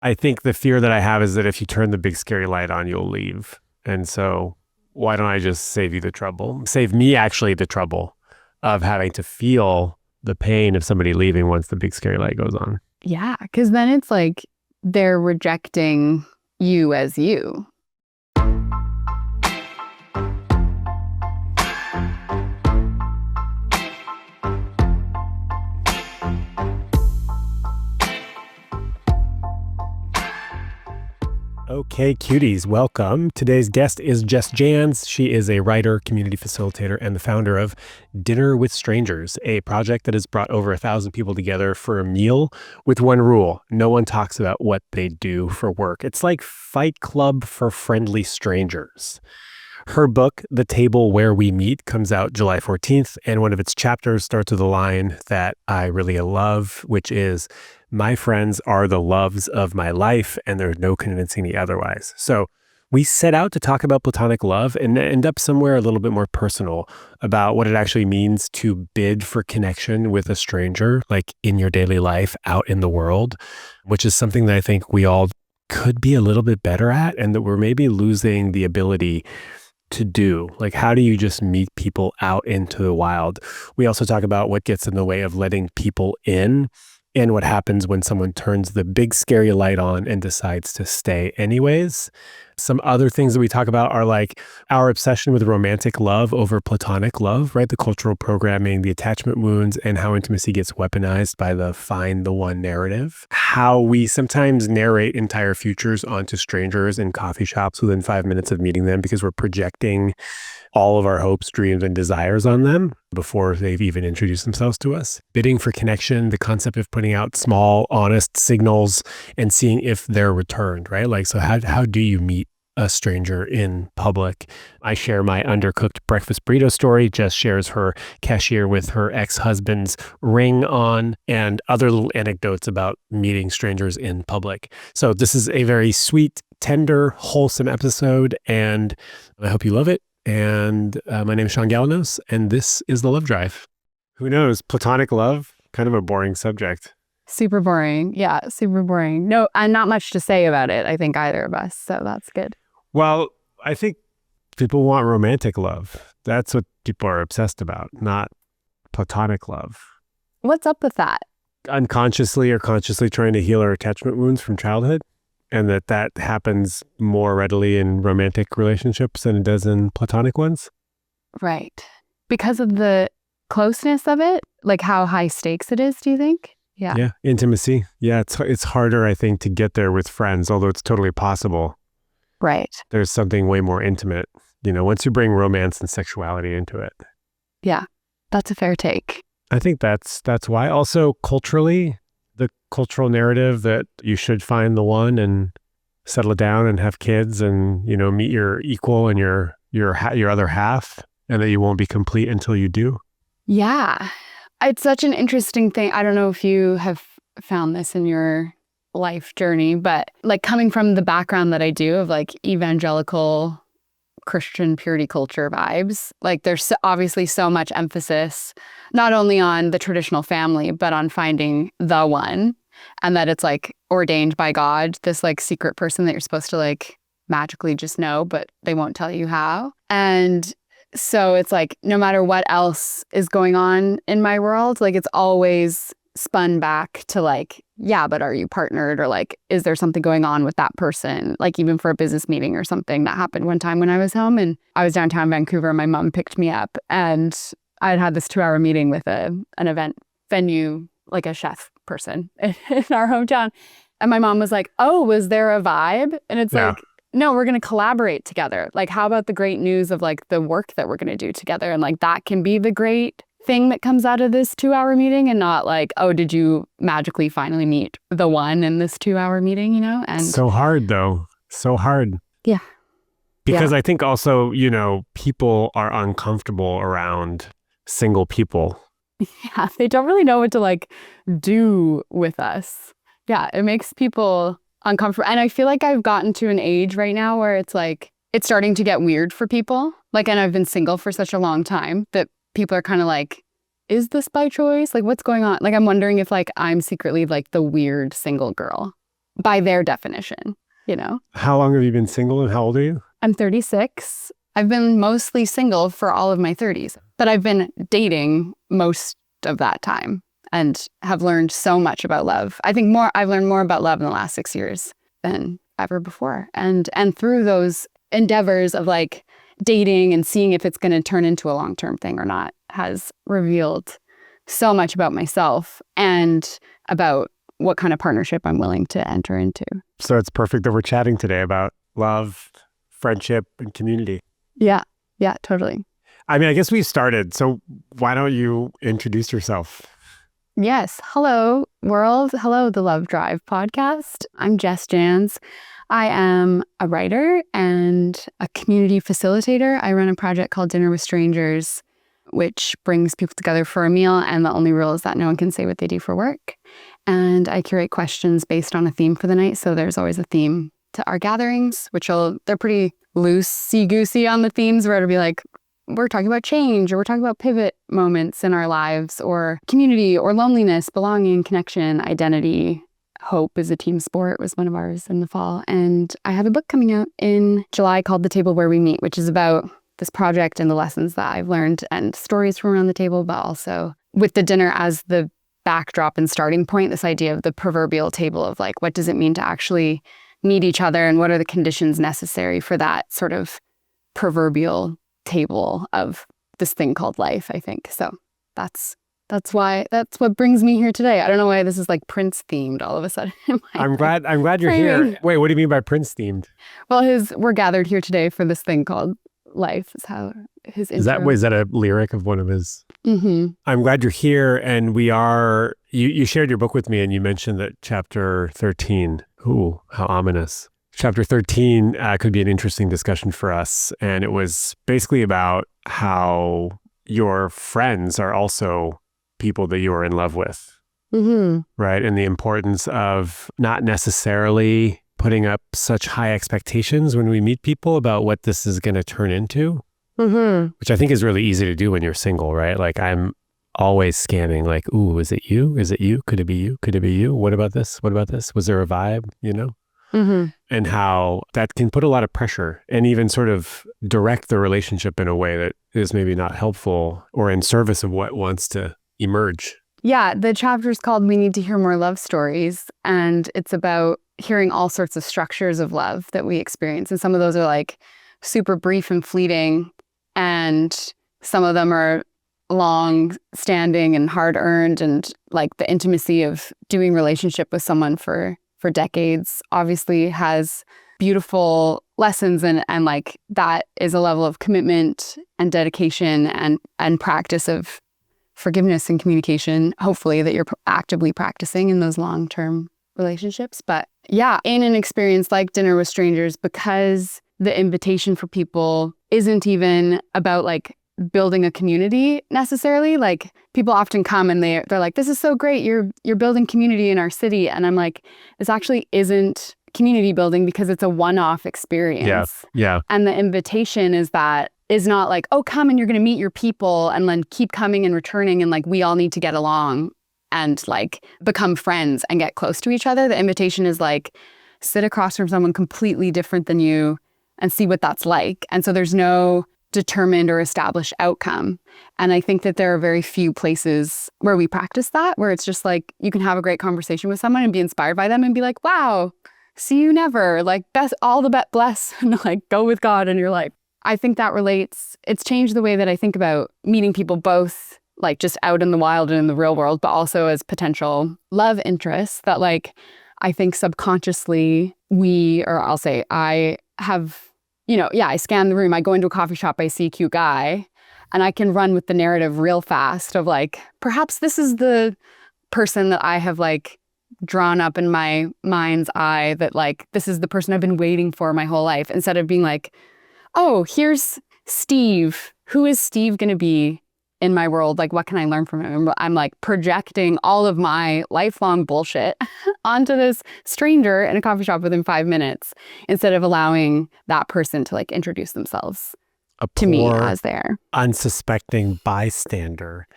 I think the fear that I have is that if you turn the big scary light on, you'll leave. And so why don't I just save you the trouble? Save me actually the trouble of having to feel the pain of somebody leaving once the big scary light goes on. Yeah, because then it's like they're rejecting you as you. Okay, cuties, welcome. Today's guest is Jess Janz. She is a writer, community facilitator, and the founder of Dinner with Strangers, a project that has brought over 1,000 people together for a meal with one rule. No one talks about what they do for work. It's like Fight Club for friendly strangers. Her book, The Table Where We Meet, comes out July 14th, and one of its chapters starts with a line that I really love, which is, "My friends are the loves of my life, and there's no convincing me otherwise." So we set out to talk about platonic love and end up somewhere a little bit more personal about what it actually means to bid for connection with a stranger, like in your daily life, out in the world, which is something that I think we all could be a little bit better at, and that we're maybe losing the ability to do. Like, how do you just meet people out into the wild? We also talk about what gets in the way of letting people in and what happens when someone turns the big scary light on and decides to stay anyways. Some other things that we talk about are like our obsession with romantic love over platonic love, right? The cultural programming, the attachment wounds, and how intimacy gets weaponized by the find the one narrative. How we sometimes narrate entire futures onto strangers in coffee shops within 5 minutes of meeting them because we're projecting all of our hopes, dreams, and desires on them before they've even introduced themselves to us. Bidding for connection, the concept of putting out small, honest signals and seeing if they're returned, right? Like, so how do you meet a stranger in public? I share my undercooked breakfast burrito story. Jess shares her cashier with her ex-husband's ring on, and other little anecdotes about meeting strangers in public. So this is a very sweet, tender, wholesome episode, and I hope you love it. And my name is Sean Galanos, and this is The Love Drive. Who knows? Platonic love, kind of a boring subject. Super boring. Yeah, super boring. No, and not much to say about it, I think, either of us. So that's good. Well, I think people want romantic love. That's what people are obsessed about, not platonic love. What's up with that? Unconsciously or consciously trying to heal our attachment wounds from childhood, and that happens more readily in romantic relationships than it does in platonic ones. Right. Because of the closeness of it, like how high stakes it is, do you think? Yeah. Yeah, intimacy. Yeah, it's harder, I think, to get there with friends, although it's totally possible. Right. There's something way more intimate, once you bring romance and sexuality into it. Yeah, that's a fair take. I think that's why. Also, culturally, the cultural narrative that you should find the one and settle down and have kids and, meet your equal and your other half, and that you won't be complete until you do. Yeah. It's such an interesting thing. I don't know if you have found this in your life journey, but like coming from the background that I do of like evangelical Christian purity culture vibes, like there's obviously so much emphasis not only on the traditional family, but on finding the one, and that it's like ordained by God, this like secret person that you're supposed to like magically just know, but they won't tell you how. And so it's like, no matter what else is going on in my world, like it's always spun back to like, yeah, but are you partnered? Or like, is there something going on with that person? Like even for a business meeting or something that happened one time when I was home and I was downtown Vancouver, my mom picked me up and I'd had this 2-hour meeting with an event venue, like a chef person in our hometown. And my mom was like, oh, was there a vibe? And it's like, no, we're going to collaborate together. Like, how about the great news of like the work that we're going to do together? And like, that can be the great thing that comes out of this 2-hour meeting, and not like, oh, did you magically finally meet the one in this 2-hour meeting, And so hard though. So hard. Yeah. Because I think also, people are uncomfortable around single people. Yeah. They don't really know what to like do with us. Yeah. It makes people uncomfortable. And I feel like I've gotten to an age right now where it's like, it's starting to get weird for people. Like, and I've been single for such a long time that people are kind of like, is this by choice? Like, what's going on? Like, I'm wondering if like I'm secretly like the weird single girl. by their definition, you know? How long have you been single and how old are you? I'm 36. I've been mostly single for all of my 30s, but I've been dating most of that time and have learned so much about love. I think I've learned more about love in the last 6 years than ever before. And through those endeavors of like dating and seeing if it's going to turn into a long-term thing or not has revealed so much about myself and about what kind of partnership I'm willing to enter into. So it's perfect that we're chatting today about love, friendship, and community. Yeah, totally. I mean, I guess we started. So why don't you introduce yourself? Yes. Hello, world. Hello, the Love Drive podcast. I'm Jess Janz. I am a writer and a community facilitator. I run a project called Dinner with Strangers, which brings people together for a meal. And the only rule is that no one can say what they do for work. And I curate questions based on a theme for the night. So there's always a theme to our gatherings, they're pretty loosey-goosey on the themes, where it'll be like, we're talking about change, or we're talking about pivot moments in our lives, or community, or loneliness, belonging, connection, identity. Hope is a team sport was one of ours in the fall. And I have a book coming out in July called The Table Where We Meet, which is about this project and the lessons that I've learned and stories from around the table, but also with the dinner as the backdrop and starting point, this idea of the proverbial table of like, what does it mean to actually meet each other, and what are the conditions necessary for that sort of proverbial table of this thing called life, I think. So that's what brings me here today. I don't know why this is like Prince themed all of a sudden. I'm glad you're here. Wait, what do you mean by Prince themed? Well, we're gathered here today for this thing called life is how his intro. Is that a lyric of one of his? Mm-hmm. I'm glad you're here, and you shared your book with me, and you mentioned that chapter 13. Ooh, how ominous. Chapter 13 could be an interesting discussion for us. And it was basically about how your friends are also people that you are in love with, right? And the importance of not necessarily putting up such high expectations when we meet people about what this is going to turn into, which I think is really easy to do when you're single, right? Like I'm always scanning like, ooh, is it you? Is it you? Could it be you? Could it be you? What about this? What about this? Was there a vibe, you know? And how that can put a lot of pressure and even sort of direct the relationship in a way that is maybe not helpful or in service of what wants to emerge. Yeah, the chapter is called We Need to Hear More Love Stories. And it's about hearing all sorts of structures of love that we experience. And some of those are like super brief and fleeting. And some of them are long standing and hard earned, and like the intimacy of doing relationship with someone for decades obviously has beautiful lessons, and like that is a level of commitment and dedication and practice of forgiveness and communication, hopefully, that you're actively practicing in those long-term relationships. But yeah, in an experience like Dinner with Strangers, because the invitation for people isn't even about like building a community necessarily. Like people often come and they're like, this is so great, you're building community in our city. And I'm like, this actually isn't community building because it's a one-off experience. Yeah. And the invitation is not like, oh, come and you're going to meet your people and then keep coming and returning and like we all need to get along and like become friends and get close to each other. The invitation is like, sit across from someone completely different than you and see what that's like. And so there's no determined or established outcome. And I think that there are very few places where we practice that, where it's just like you can have a great conversation with someone and be inspired by them and be like, wow, see you never, like best, all the best, bless, and like go with God in your life. I think that it's changed the way that I think about meeting people, both like just out in the wild and in the real world, but also as potential love interests that like, I think subconsciously I have, I scan the room, I go into a coffee shop, I see a cute guy, and I can run with the narrative real fast of like, perhaps this is the person that I have like drawn up in my mind's eye, that like, this is the person I've been waiting for my whole life, instead of being like, oh, here's Steve. Who is Steve going to be in my world? Like, what can I learn from him? I'm like projecting all of my lifelong bullshit onto this stranger in a coffee shop within 5 minutes, instead of allowing that person to like introduce themselves to me as their unsuspecting bystander,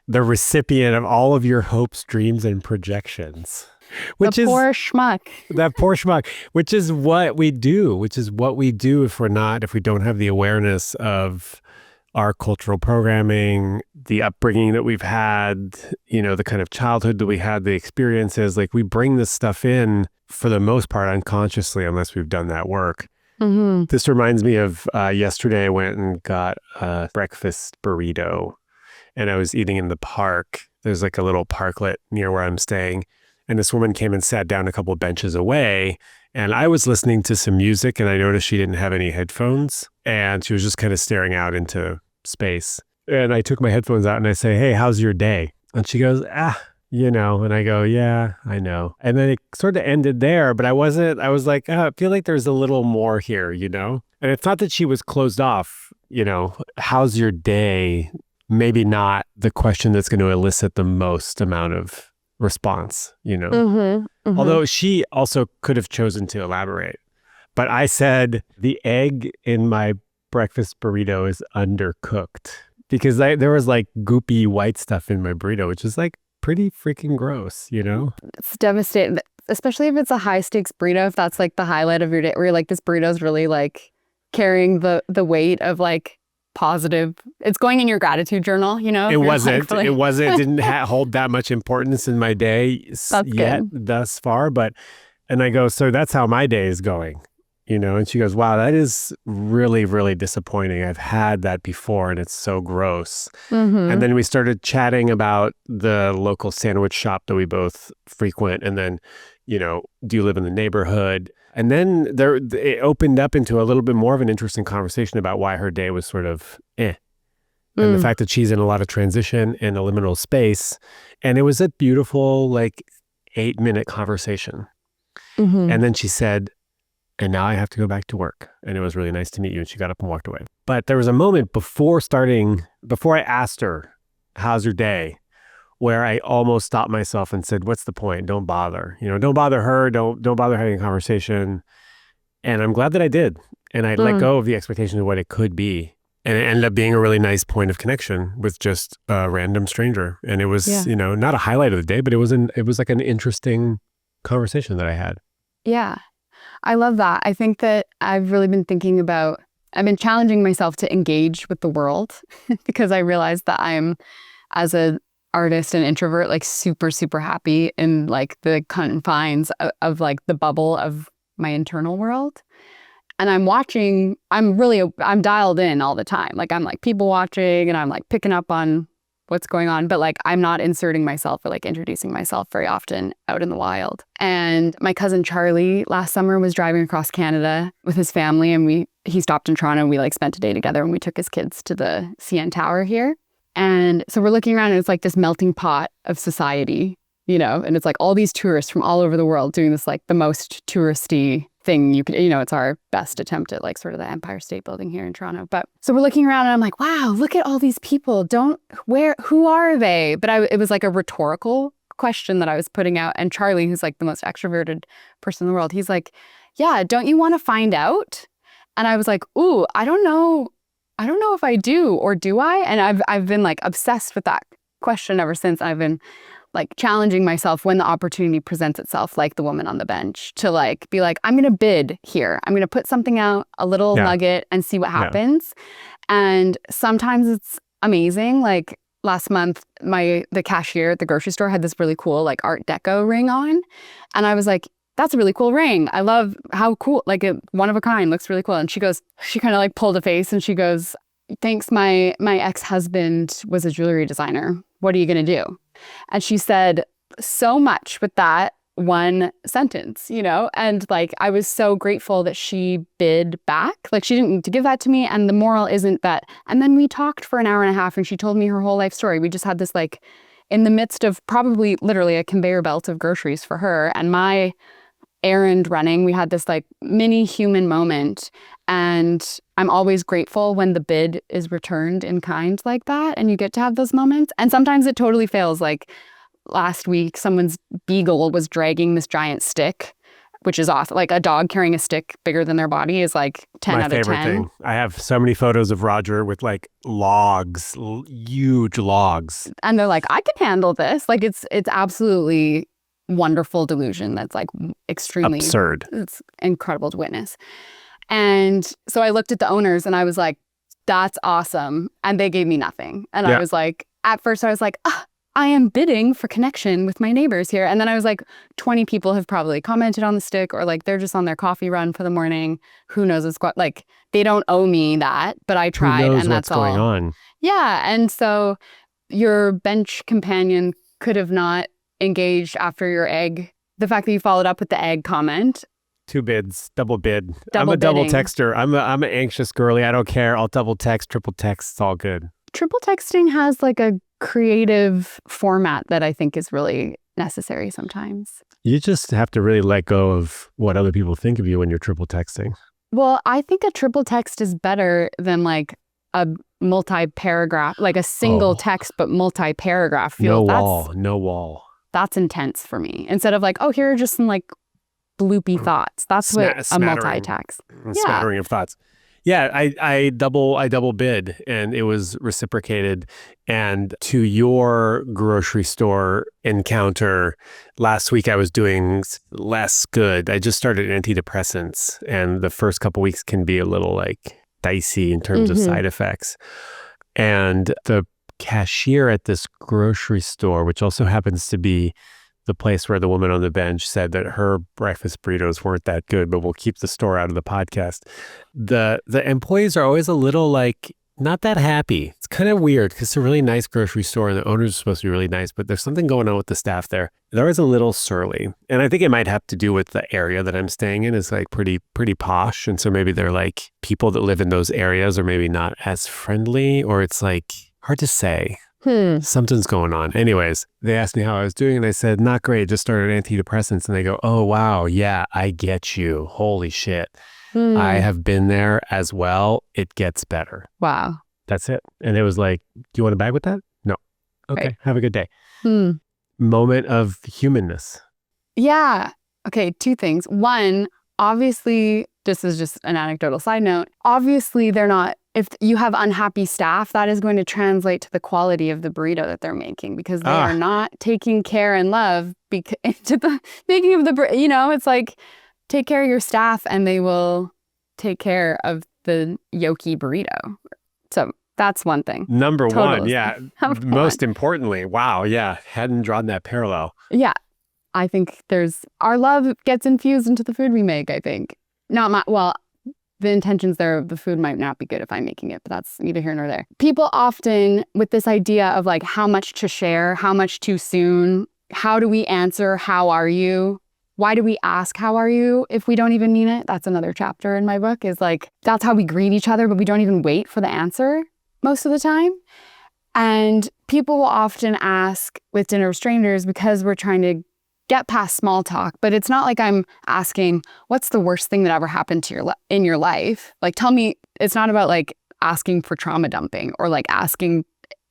the recipient of all of your hopes, dreams, and projections. The which is poor schmuck. that poor schmuck, which is what we do, if we don't have the awareness of our cultural programming, the upbringing that we've had, the kind of childhood that we had, the experiences, like we bring this stuff in for the most part unconsciously unless we've done that work. Mm-hmm. This reminds me of yesterday I went and got a breakfast burrito and I was eating in the park. There's like a little parklet near where I'm staying. And this woman came and sat down a couple of benches away. And I was listening to some music and I noticed she didn't have any headphones. And she was just kind of staring out into space. And I took my headphones out and I say, "Hey, how's your day?" And she goes, and I go, "Yeah, I know." And then it sort of ended there, but I was like, I feel like there's a little more here, And it's not that she was closed off, how's your day? Maybe not the question that's going to elicit the most amount of response, Mm-hmm. Mm-hmm. Although she also could have chosen to elaborate. But I said, the egg in my breakfast burrito is undercooked because there was like goopy white stuff in my burrito, which is like pretty freaking gross, It's devastating, especially if it's a high stakes burrito, if that's like the highlight of your day, where you're like, this burrito is really like carrying the weight of like positive, it's going in your gratitude journal, It wasn't, it didn't hold that much importance in my day yet thus far, and I go, so that's how my day is going, and she goes, wow, that is really, really disappointing. I've had that before and it's so gross. Mm-hmm. And then we started chatting about the local sandwich shop that we both frequent. And then, do you live in the neighborhood? And then it opened up into a little bit more of an interesting conversation about why her day was sort of And the fact that she's in a lot of transition and a liminal space. And it was a beautiful, 8-minute conversation. Mm-hmm. And then she said, "And now I have to go back to work. And it was really nice to meet you." And she got up and walked away. But there was a moment before I asked her, "How's your day?" where I almost stopped myself and said, "What's the point? Don't bother. Don't bother her. Don't bother having a conversation." And I'm glad that I did. And I let go of the expectation of what it could be. And it ended up being a really nice point of connection with just a random stranger. And it was, not a highlight of the day, but it was like an interesting conversation that I had. Yeah. I love that. I think that I've really been I've been challenging myself to engage with the world because I realized that I'm, as an artist and introvert, like super, super happy in like the confines of like the bubble of my internal world. And I'm dialed in all the time. Like I'm like people watching and I'm like picking up on what's going on, but like I'm not inserting myself or like introducing myself very often out in the wild. And my cousin Charlie last summer was driving across Canada with his family, and he stopped in Toronto and we like spent a day together, and we took his kids to the CN Tower here. And so we're looking around and it's like this melting pot of society, and it's like all these tourists from all over the world doing this like the most touristy thing you could, it's our best attempt at like sort of the Empire State Building here in Toronto. But so we're looking around and I'm like, wow, look at all these people. Who are they? But it was like a rhetorical question that I was putting out. And Charlie, who's like the most extroverted person in the world, he's like, yeah, don't you want to find out? And I was like, ooh, I don't know if I do, or do I? And I've been like obsessed with that question ever since. I've been like challenging myself when the opportunity presents itself, like the woman on the bench, to like be like, I'm going to bid here. I'm going to put something out, a little nugget, and see what happens. And sometimes it's amazing. Like last month, the cashier at the grocery store had this really cool like Art Deco ring on. And I was like, that's a really cool ring. I love how cool, like one of a kind, looks really cool. And she kind of like pulled a face and she goes, thanks, my ex-husband was a jewelry designer. What are you going to do? And she said so much with that one sentence, and like I was so grateful that she bid back. Like she didn't need to give that to me. And the moral isn't that. And then we talked for an hour and a half and she told me her whole life story. We just had this like in the midst of probably literally a conveyor belt of groceries for her and my errand running. We had this like mini human moment. And I'm always grateful when the bid is returned in kind like that. And you get to have those moments. And sometimes it totally fails. Like last week, someone's beagle was dragging this giant stick, which is awesome. Like a dog carrying a stick bigger than their body is like 10 out of 10. My favorite thing. I have so many photos of Roger with like logs, huge logs. And they're like, I can handle this. Like it's absolutely wonderful delusion that's like extremely absurd. It's incredible to witness. And so I looked at the owners and I was like, that's awesome. And they gave me nothing. And I was like, at first I was like, I am bidding for connection with my neighbors here. And then I was like, 20 people have probably commented on the stick, or like they're just on their coffee run for the morning. Who knows what's like, they don't owe me that, but I tried. Who knows and what's that's all going on. Yeah. And so your bench companion could have not engaged after your egg. The fact that you followed up with the egg comment. 2 bids, double bid. I'm Double a double bidding. texter. I'm an anxious girly. I don't care. I'll double text, triple text. It's all good. Triple texting has like a creative format that I think is really necessary sometimes. You just have to really let go of what other people think of you when you're triple texting. Well, I think a triple text is better than like a multi-paragraph, like a single text, but multi-paragraph. No wall. That's intense for me. Instead of like, oh, here are just some like bloopy thoughts. That's what a multi-text. Smattering of thoughts. Yeah, I double bid, and it was reciprocated. And to your grocery store encounter, last week I was doing less good. I just started antidepressants, and the first couple weeks can be a little like dicey in terms of side effects. And the cashier at this grocery store, which also happens to be the place where the woman on the bench said that her breakfast burritos weren't that good, but we'll keep the store out of the podcast. The employees are always a little like not that happy. It's kind of weird because it's a really nice grocery store and the owners are supposed to be really nice, but there's something going on with the staff there. They're always a little surly. And I think it might have to do with the area that I'm staying in is like pretty posh. And so maybe they're like people that live in those areas are maybe not as friendly, or it's like hard to say. Something's going on. Anyways, they asked me how I was doing and I said, not great, just started antidepressants. And they go, oh, wow, yeah, I get you. Holy shit. I have been there as well. It gets better. Wow. That's it. And it was like, do you want a bag with that? No. Okay, Right. Have a good day. Moment of humanness. Yeah. Okay, 2 things. One, obviously, this is just an anecdotal side note. Obviously, they're not, if you have unhappy staff, that is going to translate to the quality of the burrito that they're making because they are not taking care and love into the making of the burrito. You know, it's like, take care of your staff and they will take care of the yolky burrito. So that's one thing. Number one, yeah. Number Most one. importantly, wow, yeah. Hadn't drawn that parallel. Yeah. I think our love gets infused into the food we make, I think. The intentions there of the food might not be good if I'm making it, but that's neither here nor there. People often, with this idea of like how much to share, how much too soon, how do we answer, how are you? Why do we ask, how are you, if we don't even mean it? That's another chapter in my book, is like, that's how we greet each other, but we don't even wait for the answer most of the time. And people will often ask with dinner with strangers because we're trying to get past small talk, but it's not like I'm asking, what's the worst thing that ever happened to in your life? Like, tell me, it's not about like asking for trauma dumping or like asking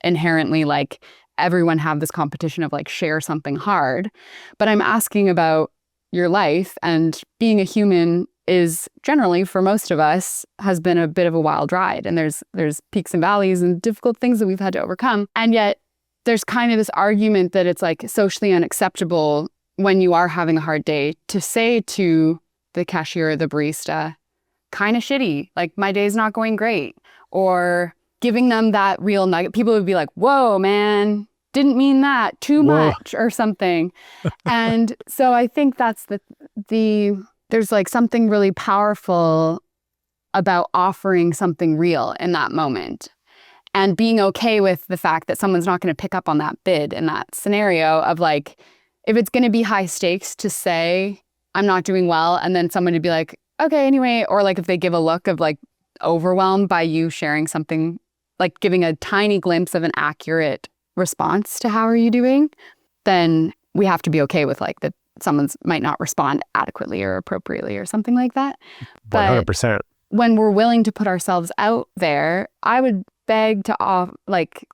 inherently like everyone have this competition of like share something hard, but I'm asking about your life, and being a human is generally, for most of us, has been a bit of a wild ride, and there's peaks and valleys and difficult things that we've had to overcome. And yet there's kind of this argument that it's like socially unacceptable when you are having a hard day to say to the cashier or the barista, kind of shitty, like my day's not going great, or giving them that real nugget. People would be like, whoa, man, didn't mean that, too much or something. And so I think that's there's like something really powerful about offering something real in that moment and being okay with the fact that someone's not going to pick up on that bid in that scenario of like, if it's going to be high stakes to say, I'm not doing well, and then someone to be like, okay, anyway, or like if they give a look of like overwhelmed by you sharing something, like giving a tiny glimpse of an accurate response to how are you doing, then we have to be okay with like that someone's might not respond adequately or appropriately or something like that. 100%. When we're willing to put ourselves out there, I would beg to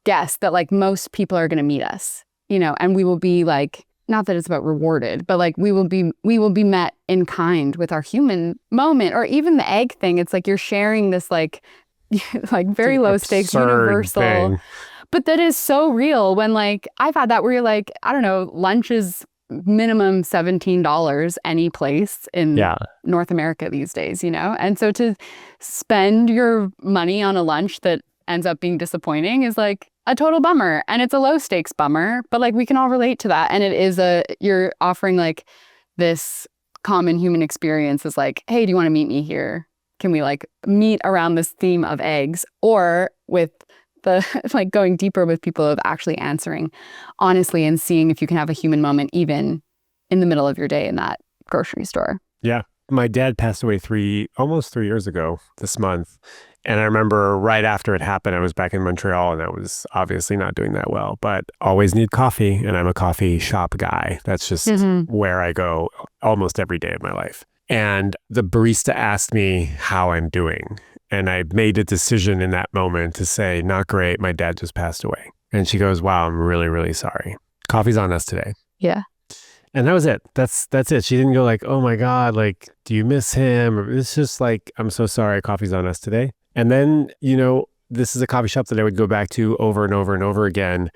guess that like most people are going to meet us, you know, and we will be like, not that it's about rewarded, but like we will be met in kind with our human moment. Or even the egg thing, it's like you're sharing this like like very low stakes universal thing. But that is so real when like I've had that where you're like, I don't know, lunch is minimum $17 any place in Yeah. North America these days, And so to spend your money on a lunch that ends up being disappointing is like a total bummer. And it's a low stakes bummer, but like we can all relate to that. And it is you're offering like this common human experience is like, hey, do you want to meet me here? Can we like meet around this theme of eggs? Or with the like going deeper with people of actually answering honestly and seeing if you can have a human moment even in the middle of your day in that grocery store. Yeah. My dad passed away almost 3 years ago this month. And I remember right after it happened, I was back in Montreal and I was obviously not doing that well, but always need coffee. And I'm a coffee shop guy. That's just where I go almost every day of my life. And the barista asked me how I'm doing. And I made a decision in that moment to say, not great. My dad just passed away. And she goes, wow, I'm really, really sorry. Coffee's on us today. Yeah. And that was it. That's it. She didn't go like, oh my God, like, do you miss him? It's just like, I'm so sorry. Coffee's on us today. And then, this is a coffee shop that I would go back to over and over and over again.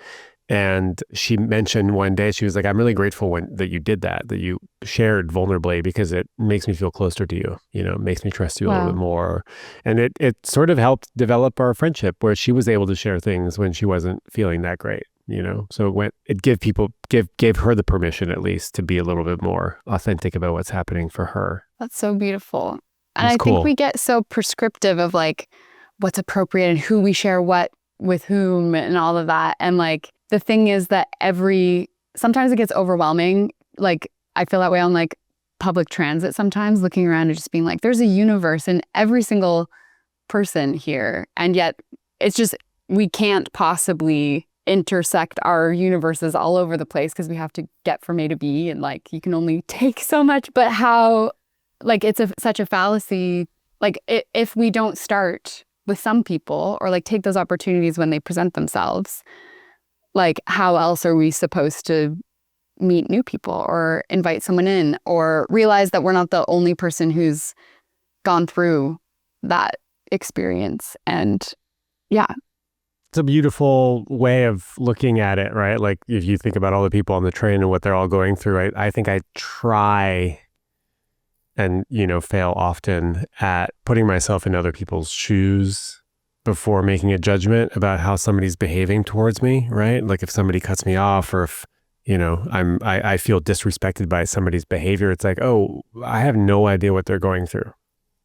And she mentioned one day, she was like, I'm really grateful that you did that you shared vulnerably because it makes me feel closer to you, it makes me trust you a little bit more. And it sort of helped develop our friendship where she was able to share things when she wasn't feeling that great, So it gave her the permission at least to be a little bit more authentic about what's happening for her. That's so beautiful. And I think we get so prescriptive of like what's appropriate and who we share what with whom and all of that. And like, the thing is that sometimes it gets overwhelming. Like I feel that way on like public transit sometimes, looking around and just being like, there's a universe in every single person here. And yet it's just, we can't possibly intersect our universes all over the place because we have to get from A to B and like, you can only take so much, but how, like, it's such a fallacy. Like if we don't start with some people or like take those opportunities when they present themselves, like how else are we supposed to meet new people or invite someone in or realize that we're not the only person who's gone through that experience? And yeah. It's a beautiful way of looking at it, right? Like if you think about all the people on the train and what they're all going through, I think I try and, fail often at putting myself in other people's shoes before making a judgment about how somebody's behaving towards me, right? Like if somebody cuts me off or if, I feel disrespected by somebody's behavior, it's like, oh, I have no idea what they're going through.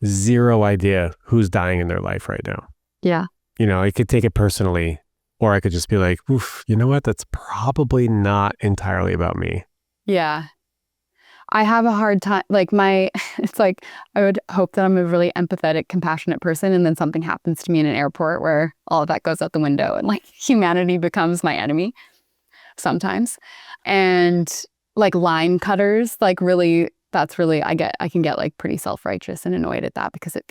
Zero idea who's dying in their life right now. Yeah. I could take it personally, or I could just be like, oof, you know what? That's probably not entirely about me. Yeah. I have a hard time, it's like, I would hope that I'm a really empathetic, compassionate person. And then something happens to me in an airport where all of that goes out the window and like humanity becomes my enemy sometimes. And like line cutters, like really, that's really, I can get like pretty self-righteous and annoyed at that because it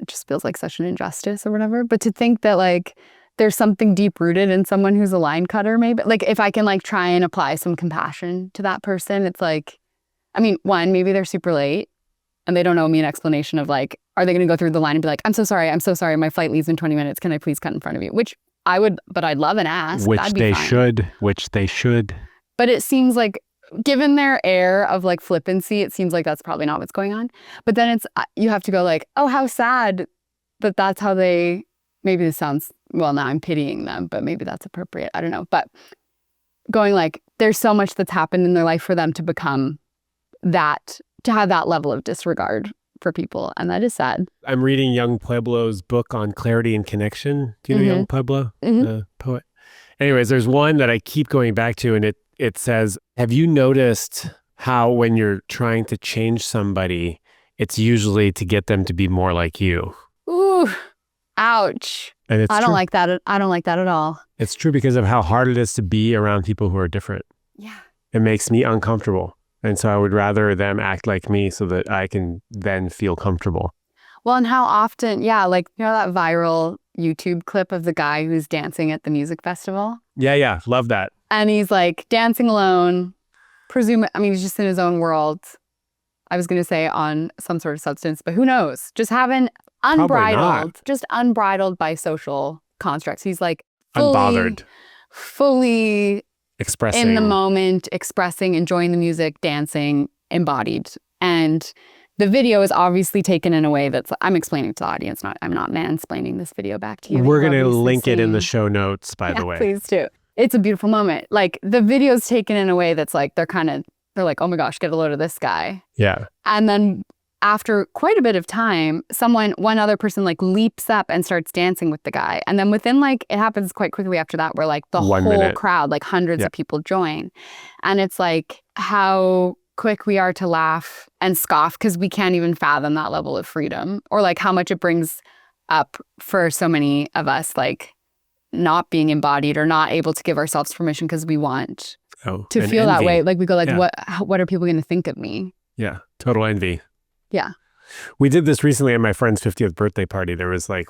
just feels like such an injustice or whatever. But to think that like there's something deep rooted in someone who's a line cutter, maybe like if I can like try and apply some compassion to that person, it's like, I mean, one, maybe they're super late and they don't owe me an explanation of like, are they going to go through the line and be like, I'm so sorry. My flight leaves in 20 minutes. Can I please cut in front of you? Which I would, but I'd love an ask. Which they should. But it seems like, given their air of like flippancy, it seems like that's probably not what's going on. But then you have to go like, oh, how sad that that's how maybe this sounds, well, now I'm pitying them, but maybe that's appropriate. I don't know. But going like, there's so much that's happened in their life for them to become that, to have that level of disregard for people. And that is sad. I'm reading Young Pueblo's book on clarity and connection. Do you know Young Pueblo, the poet? Anyways, there's one that I keep going back to, and it says, have you noticed how when you're trying to change somebody, it's usually to get them to be more like you? Ooh, ouch. And it's I don't like that. I don't like that at all. It's true because of how hard it is to be around people who are different. Yeah. It makes me uncomfortable. And so I would rather them act like me so that I can then feel comfortable. Well, and how often, like, that viral YouTube clip of the guy who's dancing at the music festival? Yeah. Love that. And he's like dancing alone, he's just in his own world. I was going to say on some sort of substance, but who knows? Just having unbridled by social constructs. He's like fully Expressing. in the moment, expressing, enjoying the music, dancing, embodied. And the video is obviously taken in a way that's, I'm explaining to the audience, I'm not mansplaining this video back to you. We're going to link it in the show notes, by the way. Please do. It's a beautiful moment. Like the video's taken in a way that's like, they're like, oh my gosh, get a load of this guy. Yeah. And then after quite a bit of time, one other person like leaps up and starts dancing with the guy. And then within it happens quite quickly after that, where like the whole crowd, like hundreds of people join. And it's like how quick we are to laugh and scoff because we can't even fathom that level of freedom, or like how much it brings up for so many of us, like not being embodied or not able to give ourselves permission because we want to feel that way. Like we go like, what are people going to think of me? Yeah. Total envy. Yeah. We did this recently at my friend's 50th birthday party. There was like,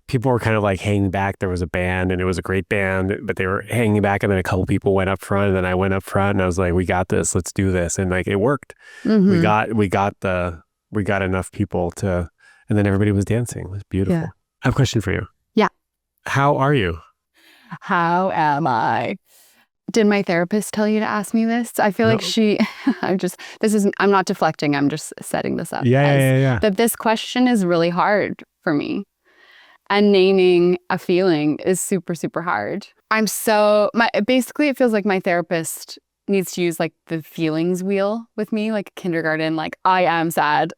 people were kind of like hanging back. There was a band and it was a great band, but they were hanging back, and then a couple people went up front, and then I went up front and I was like, we got this, let's do this. And like, it worked. Mm-hmm. We got enough people to, and then everybody was dancing. It was beautiful. Yeah. I have a question for you. Yeah. How are you? How am I? Did my therapist tell you to ask me this? I feel like I'm not deflecting. I'm just setting this up. Yeah. That this question is really hard for me. And naming a feeling is super, super hard. Basically it feels like my therapist needs to use like the feelings wheel with me, like kindergarten, like I am sad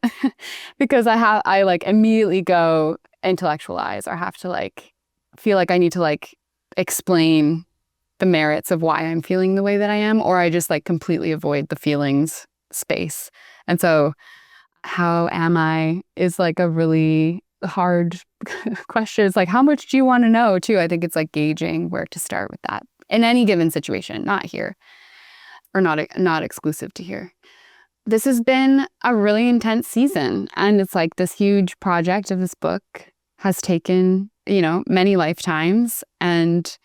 because I like immediately go intellectualize, or have to like feel like I need to like explain the merits of why I'm feeling the way that I am, or I just like completely avoid the feelings space. And so how am I is like a really hard question. It's like, how much do you want to know too? I think it's like gauging where to start with that in any given situation, not here, or not exclusive to here. This has been a really intense season, and it's like this huge project of this book has taken, many lifetimes, and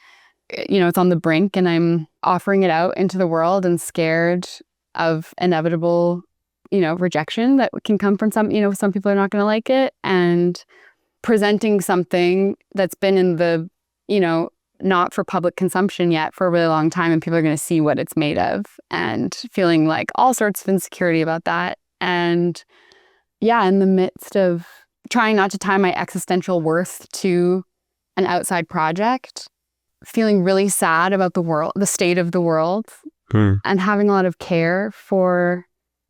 it's on the brink, and I'm offering it out into the world and scared of inevitable, rejection that can come from some people are not going to like it, and presenting something that's been in the, not for public consumption yet for a really long time, and people are going to see what it's made of, and feeling like all sorts of insecurity about that. And yeah, in the midst of trying not to tie my existential worth to an outside project, feeling really sad about the state of the world, and having a lot of care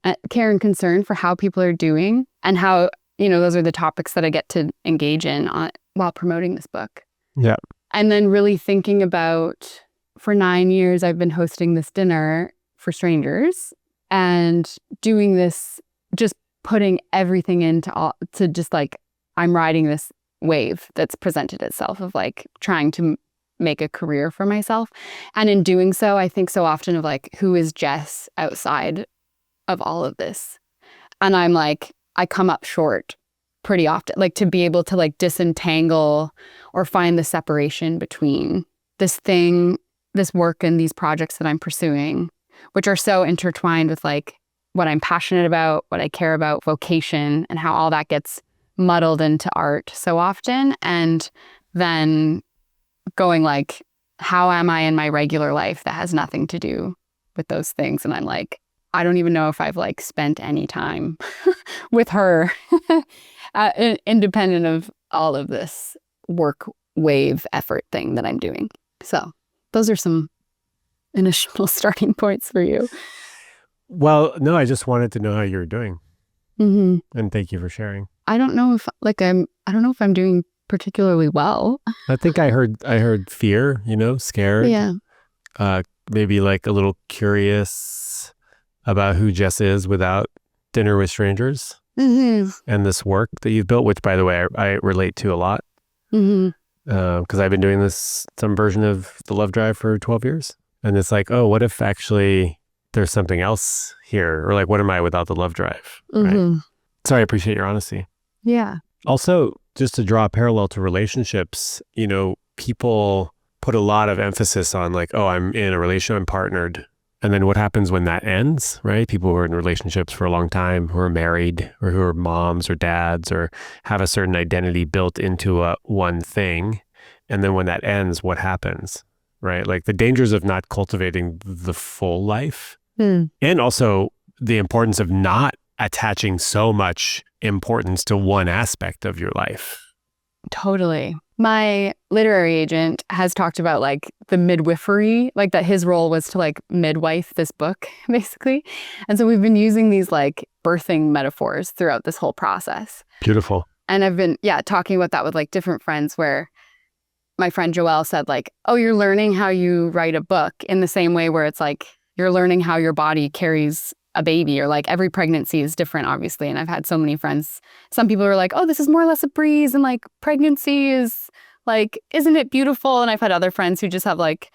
and concern for how people are doing, and how, those are the topics that I get to engage in while promoting this book. Yeah. And then really thinking about, for 9 years, I've been hosting this dinner for strangers and doing this, just putting everything to just like, I'm riding this wave that's presented itself of like trying to make a career for myself. And in doing so, I think so often of like, who is Jess outside of all of this? And I'm like, I come up short pretty often, like to be able to like disentangle or find the separation between this work and these projects that I'm pursuing, which are so intertwined with like what I'm passionate about, what I care about, vocation, and how all that gets muddled into art so often. And then going like, how am I in my regular life that has nothing to do with those things? And I'm like, I don't even know if I've like spent any time with her, independent of all of this work wave effort thing that I'm doing. So those are some initial starting points for you. Well, no, I just wanted to know how you were doing. Mm-hmm. And thank you for sharing. I don't know if I'm doing particularly well. I think I heard fear, scared. Yeah. Maybe like a little curious about who Jess is without Dinner with Strangers. Mm-hmm. And this work that you've built, which by the way, I relate to a lot. Mm-hmm. Because I've been doing some version of the Love Drive for 12 years. And it's like, oh, what if actually there's something else here? Or like, what am I without the Love Drive? Mm-hmm. Right? So I appreciate your honesty. Yeah. Also, just to draw a parallel to relationships, people put a lot of emphasis on like, oh, I'm in a relationship, I'm partnered. And then what happens when that ends, right? People who are in relationships for a long time, who are married or who are moms or dads or have a certain identity built into one thing. And then when that ends, what happens? right? Like the dangers of not cultivating the full life, Hmm. and also the importance of not attaching so much importance to one aspect of your life. Totally. My literary agent has talked about like the midwifery, like that his role was to like midwife this book, basically. And so we've been using these like birthing metaphors throughout this whole process. Beautiful. And I've been, talking about that with like different friends where my friend Joelle said like, oh, you're learning how you write a book in the same way where it's like, you're learning how your body carries a baby, or like every pregnancy is different, obviously. And I've had so many friends, some people are like, oh, this is more or less a breeze. And like pregnancy is like, isn't it beautiful? And I've had other friends who just have like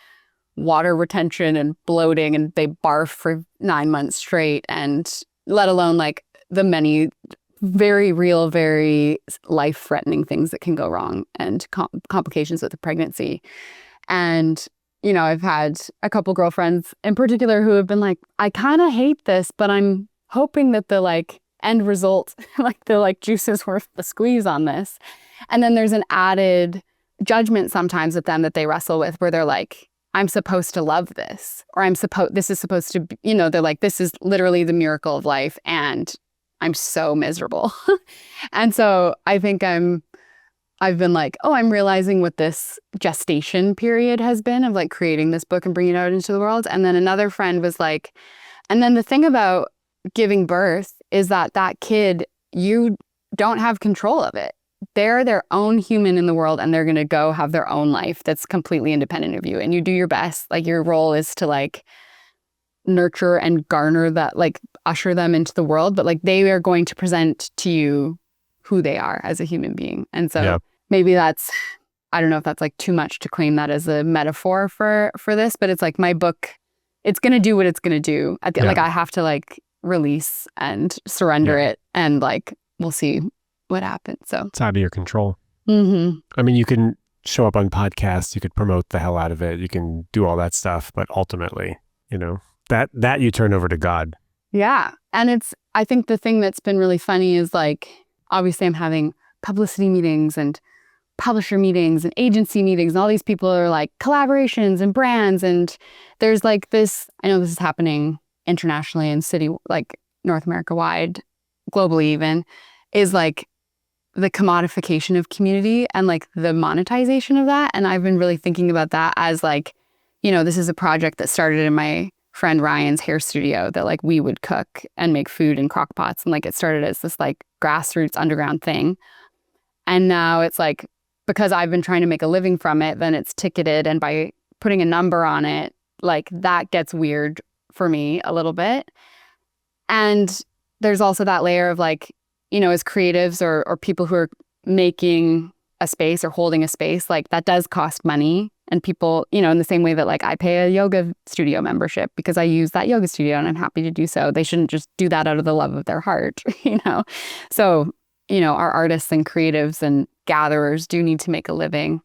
water retention and bloating and they barf for 9 months straight. And let alone like the many very real, very life-threatening things that can go wrong and complications with a pregnancy. And I've had a couple girlfriends in particular who have been like, I kind of hate this, but I'm hoping that the like end result, like the like juice is worth the squeeze on this. And then there's an added judgment sometimes with them that they wrestle with where they're like, I'm supposed to love this, or this is supposed to be, they're like, this is literally the miracle of life and I'm so miserable. And so I think I've been like, oh, I'm realizing what this gestation period has been of like creating this book and bringing it out into the world. And then another friend was like, and then the thing about giving birth is that kid, you don't have control of it. They're their own human in the world and they're going to go have their own life that's completely independent of you. And you do your best. Like your role is to like nurture and garner that, like usher them into the world. But like they are going to present to you who they are as a human being. And so maybe that's, I don't know if that's like too much to claim that as a metaphor for this, but it's like my book, it's going to do what it's going to do. Like I have to like release and surrender it and like, we'll see what happens. So it's out of your control. Mm-hmm. I mean, you can show up on podcasts, you could promote the hell out of it, you can do all that stuff, but ultimately, that you turn over to God. Yeah. And I think the thing that's been really funny is like, obviously I'm having publicity meetings and publisher meetings and agency meetings, and all these people are like collaborations and brands. And there's like this, I know this is happening internationally and like North America wide, globally even, is like the commodification of community and like the monetization of that. And I've been really thinking about that as like, this is a project that started in my friend Ryan's hair studio that like we would cook and make food in crock pots. And like it started as this like grassroots underground thing. And now it's like, because I've been trying to make a living from it, then it's ticketed. And by putting a number on it, like that gets weird for me a little bit. And there's also that layer of like, as creatives or people who are making a space or holding a space, like that does cost money. And people, in the same way that like I pay a yoga studio membership because I use that yoga studio and I'm happy to do so. They shouldn't just do that out of the love of their heart, So, our artists and creatives and gatherers do need to make a living.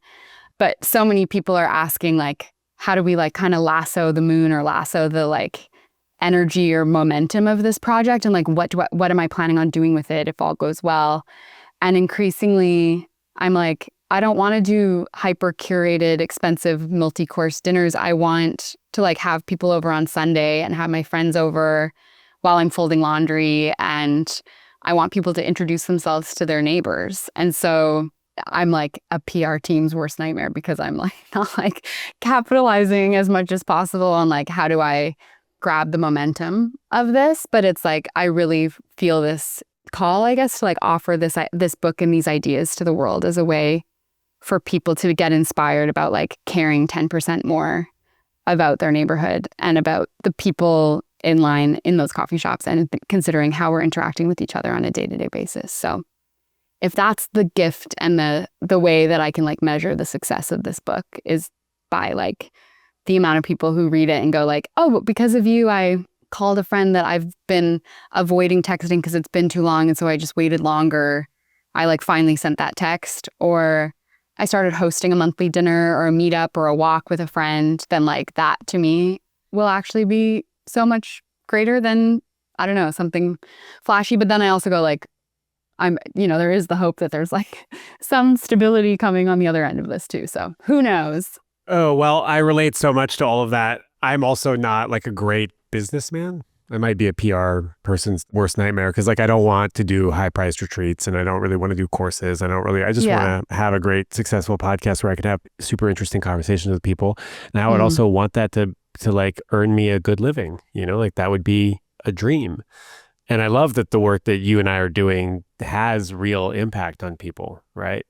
But so many people are asking like, how do we like kind of lasso the moon or lasso the like energy or momentum of this project? And like, what am I planning on doing with it if all goes well? And increasingly, I'm like, I don't want to do hyper curated, expensive multi-course dinners. I want to like have people over on Sunday and have my friends over while I'm folding laundry. And I want people to introduce themselves to their neighbors. And so I'm like a PR team's worst nightmare because I'm like not like capitalizing as much as possible on like, how do I grab the momentum of this? But it's like, I really feel this call, I guess, to like offer this book and these ideas to the world as a way for people to get inspired about like caring 10% more about their neighborhood and about the people in line in those coffee shops and considering how we're interacting with each other on a day-to-day basis. So if that's the gift and the way that I can like measure the success of this book is by like the amount of people who read it and go like, oh, but because of you, I called a friend that I've been avoiding texting because it's been too long. And so I just waited longer. I like finally sent that text, or I started hosting a monthly dinner or a meetup or a walk with a friend. Then like that to me will actually be so much greater than, I don't know, something flashy. But then I also go like, there is the hope that there's like some stability coming on the other end of this too. So who knows? Oh, well, I relate so much to all of that. I'm also not like a great businessman. I might be a PR person's worst nightmare because like I don't want to do high priced retreats and I don't really want to do courses. I just Yeah. want to have a great successful podcast where I can have super interesting conversations with people. And I would Mm, also want that to like earn me a good living, like that would be a dream. And I love that the work that you and I are doing has real impact on people, right?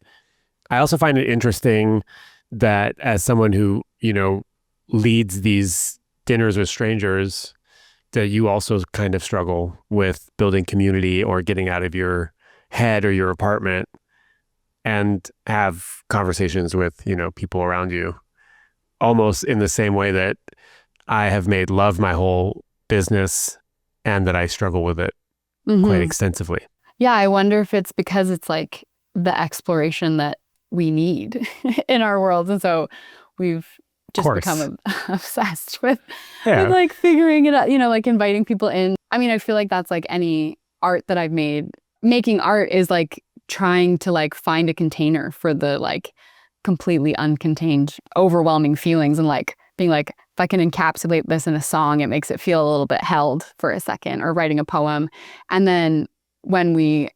I also find it interesting that as someone who, leads these dinners with strangers, that you also kind of struggle with building community or getting out of your head or your apartment and have conversations with, people around you almost in the same way that I have made love my whole business and that I struggle with it quite hmm extensively. Yeah, I wonder if it's because it's like the exploration that we need in our world. And so we've Of just course. become obsessed with Yeah. like figuring it out, like inviting people in. I mean, I feel like that's like any art that I've made. Making art is like trying to like find a container for the like completely uncontained, overwhelming feelings and like being like, if I can encapsulate this in a song, it makes it feel a little bit held for a second, or writing a poem. And then when we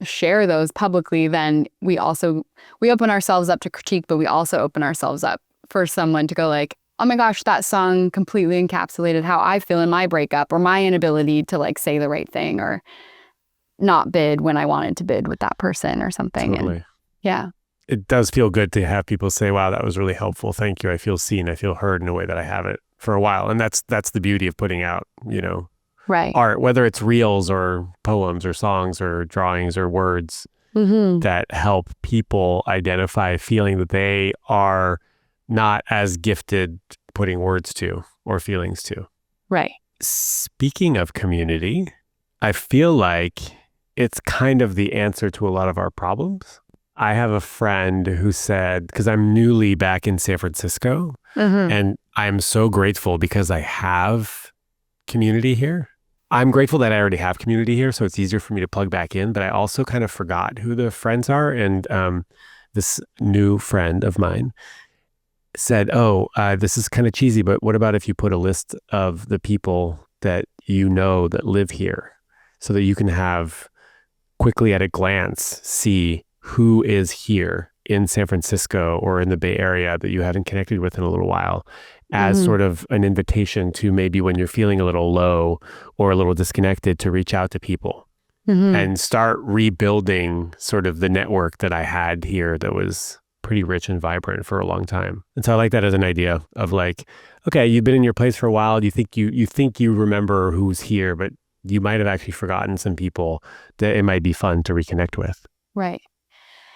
share those publicly, then we open ourselves up to critique, but we also open ourselves up for someone to go like, oh my gosh, that song completely encapsulated how I feel in my breakup, or my inability to like say the right thing, or not bid when I wanted to bid with that person or something. And Totally. yeah, It does feel good to have people say, wow, that was really helpful. Thank you. I feel seen. I feel heard in a way that I haven't for a while. And that's the beauty of putting out, right. art, whether it's reels or poems or songs or drawings or words Mm-hmm. that help people identify a feeling that they are not as gifted putting words to or feelings to. Right. Speaking of community, I feel like it's kind of the answer to a lot of our problems. I have a friend who said, because I'm newly back in San Francisco, Mm-hmm. and I'm so grateful because I have community here. I'm grateful that I already have community here, so it's easier for me to plug back in, but I also kind of forgot who the friends are. And this new friend of mine said, oh, this is kind of cheesy, but what about if you put a list of the people that you know that live here so that you can have quickly at a glance see who is here in San Francisco or in the Bay Area that you haven't connected with in a little while, as Mm-hmm. sort of an invitation to maybe when you're feeling a little low or a little disconnected to reach out to people Mm-hmm. and start rebuilding sort of the network that I had here that was pretty rich and vibrant for a long time. And so I like that as an idea of like, okay, you've been in your place for a while. You think you remember who's here, but you might have actually forgotten some people that it might be fun to reconnect with. Right.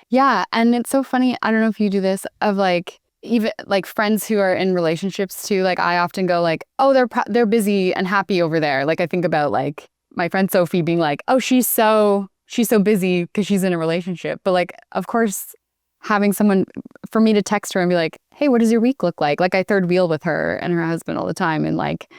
Yeah. And it's so funny. I don't know if you do this, of like, even like friends who are in relationships too. Like I often go like, oh, they're busy and happy over there. Like I think about like my friend Sophie being like, oh, she's so busy because she's in a relationship. But like, of course, having someone for me to text her and be like, hey, what does your week look like? Like I third wheel with her and her husband all the time. And like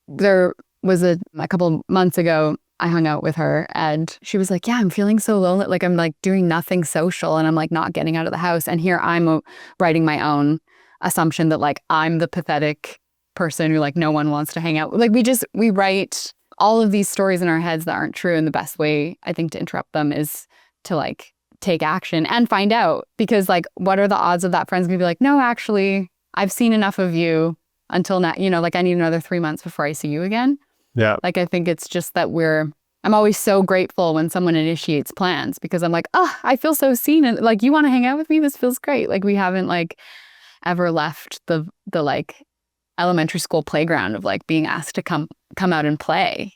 there was a couple months ago, I hung out with her and she was like, yeah, I'm feeling so lonely. Like I'm like doing nothing social and I'm like not getting out of the house. And here I'm writing my own assumption that like I'm the pathetic person who like no one wants to hang out. Like we write all of these stories in our heads that aren't true. And the best way I think to interrupt them is to like take action and find out, because like what are the odds of that friend's gonna be like, no, actually, I've seen enough of you until now, like I need another 3 months before I see you again. Yeah. Like, I think it's just that I'm always so grateful when someone initiates plans, because I'm like, oh, I feel so seen. And like, you want to hang out with me? This feels great. Like, we haven't like ever left the like elementary school playground of like being asked to come out and play.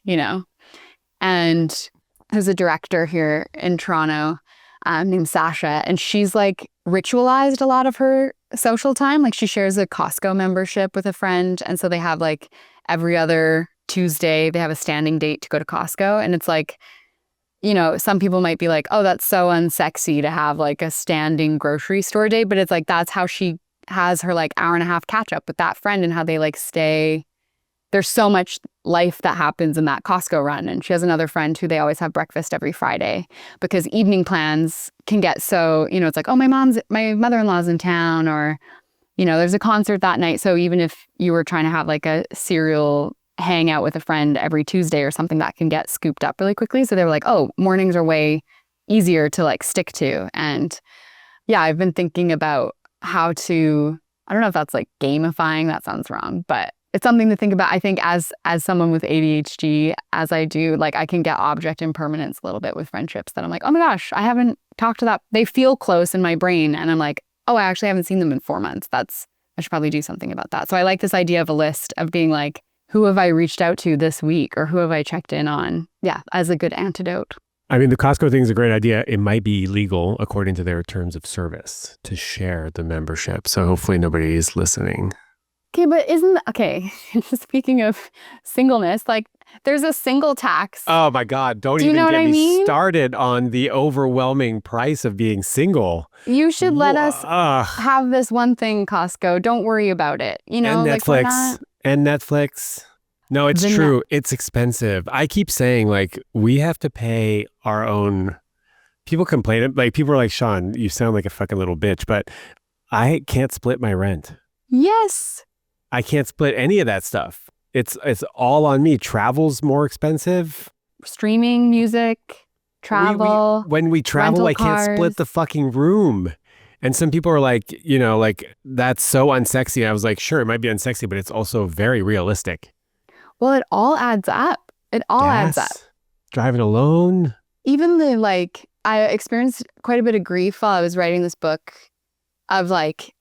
And there's a director here in Toronto named Sasha, and she's like ritualized a lot of her social time. Like she shares a Costco membership with a friend. And so they have like every other Tuesday, they have a standing date to go to Costco. And it's like, some people might be like, oh, that's so unsexy to have like a standing grocery store date. But it's like, that's how she has her like hour and a half catch up with that friend, and how they like stay. There's so much life that happens in that Costco run. And she has another friend who they always have breakfast every Friday, because evening plans can get so, it's like, oh, my mother-in-law's in town, or, there's a concert that night. So even if you were trying to have like a serial hangout with a friend every Tuesday or something, that can get scooped up really quickly. So they were like, oh, mornings are way easier to like stick to. And yeah, I've been thinking about how to, I don't know if that's like gamifying, that sounds wrong, but it's something to think about. I think as someone with ADHD, as I do, like I can get object impermanence a little bit with friendships that I'm like, oh my gosh, I haven't talked to that. They feel close in my brain. And I'm like, oh, I actually haven't seen them in 4 months. I should probably do something about that. So I like this idea of a list of being like, who have I reached out to this week or who have I checked in on? Yeah, as a good antidote. I mean, the Costco thing is a great idea. It might be illegal according to their terms of service to share the membership. So hopefully nobody is listening. Okay, but speaking of singleness, like there's a single tax. Oh my God, don't even get me started on the overwhelming price of being single. You should let us have this one thing, Costco. Don't worry about it. And Netflix. And Netflix. No, it's true. It's expensive. I keep saying like we have to pay our own. People complain. Like people are like, Sean, you sound like a fucking little bitch, but I can't split my rent. Yes. I can't split any of that stuff. It's all on me. Travel's more expensive. Streaming music, travel. When we travel, I can't split the fucking room. And some people are like, like that's so unsexy. And I was like, sure, it might be unsexy, but it's also very realistic. Well, it all adds up. It all adds up. Driving alone. Even I experienced quite a bit of grief while I was writing this book of like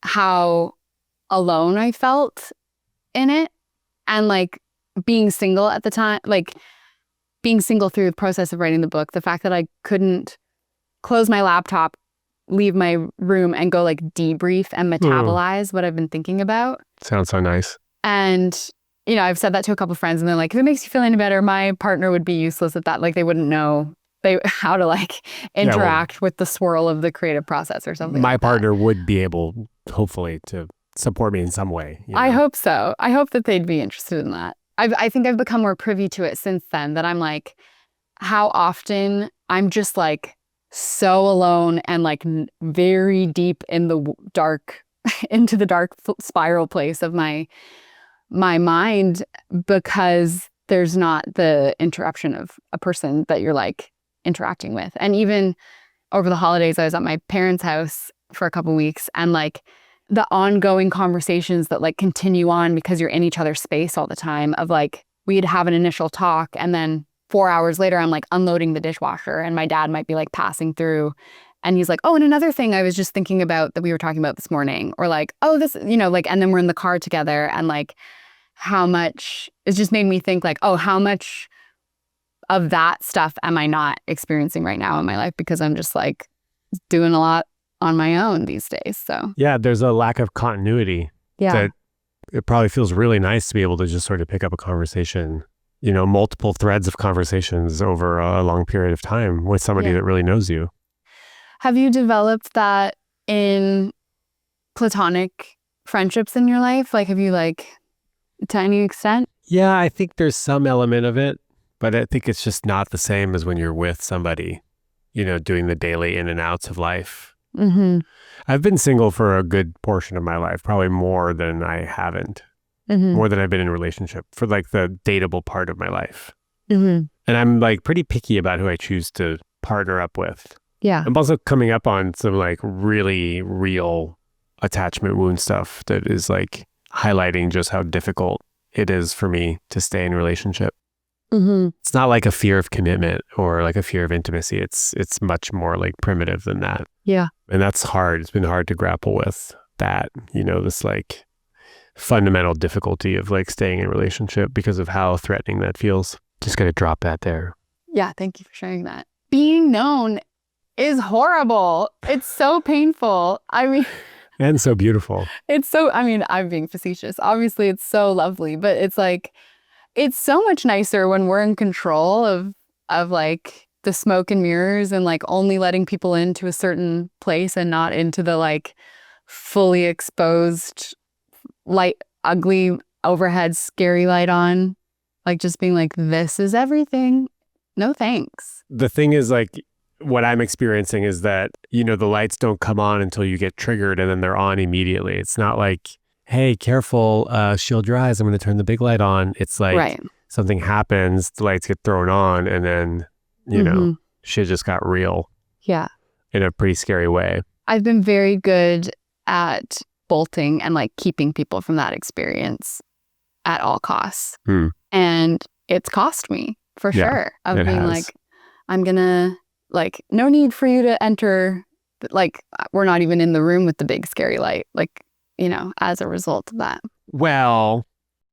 how alone I felt in it. And like being single at the time, like being single through the process of writing the book, the fact that I couldn't close my laptop, leave my room and go like debrief and metabolize what I've been thinking about. Sounds so nice. And, I've said that to a couple of friends and they're like, if it makes you feel any better, my partner would be useless at that. Like they wouldn't know how to like interact with the swirl of the creative process or something. My partner would be able, hopefully, to support me in some way. I hope so. I hope that they'd be interested in that. I think I've become more privy to it since then, that I'm like, how often I'm just like so alone and like very deep in the dark, into the dark spiral place of my mind, because there's not the interruption of a person that you're like interacting with. And even over the holidays, I was at my parents' house for a couple weeks, and like the ongoing conversations that like continue on because you're in each other's space all the time, of like we'd have an initial talk and then 4 hours later I'm like unloading the dishwasher and my dad might be like passing through and he's like, oh, and another thing I was just thinking about that we were talking about this morning, or like, oh, this, like, and then we're in the car together, and like how much it's just made me think like, oh, how much of that stuff am I not experiencing right now in my life, because I'm just like doing a lot on my own these days. So yeah, there's a lack of continuity. Yeah. That it probably feels really nice to be able to just sort of pick up a conversation, multiple threads of conversations over a long period of time with somebody that really knows you. Have you developed that in platonic friendships in your life? Like, have you like to any extent? Yeah, I think there's some element of it, but I think it's just not the same as when you're with somebody, doing the daily in and outs of life. Mm-hmm. I've been single for a good portion of my life, probably more than I haven't, more than I've been in a relationship, for like the dateable part of my life. Mm-hmm. And I'm like pretty picky about who I choose to partner up with. Yeah. I'm also coming up on some like really real attachment wound stuff that is like highlighting just how difficult it is for me to stay in a relationship. Mm-hmm. It's not like a fear of commitment or like a fear of intimacy. It's much more like primitive than that. Yeah. And that's hard. It's been hard to grapple with that, this like fundamental difficulty of like staying in a relationship because of how threatening that feels. Just got to drop that there. Yeah. Thank you for sharing that. Being known is horrible. It's so painful. I mean, and so beautiful. I'm being facetious. Obviously it's so lovely, but it's like, it's so much nicer when we're in control of like the smoke and mirrors and like only letting people into a certain place and not into the like fully exposed light, ugly overhead, scary light on, like just being like, this is everything. No, thanks. The thing is like, what I'm experiencing is that, the lights don't come on until you get triggered and then they're on immediately. It's not like, hey, careful, shield your eyes, I'm going to turn the big light on. It's like Right. something happens, the lights get thrown on, and then, shit just got real. Yeah. In a pretty scary way. I've been very good at bolting and like keeping people from that experience at all costs. And it's cost me for sure of being like, I'm gonna like, no need for you to enter, like we're not even in the room with the big scary light, like, as a result of that. Well,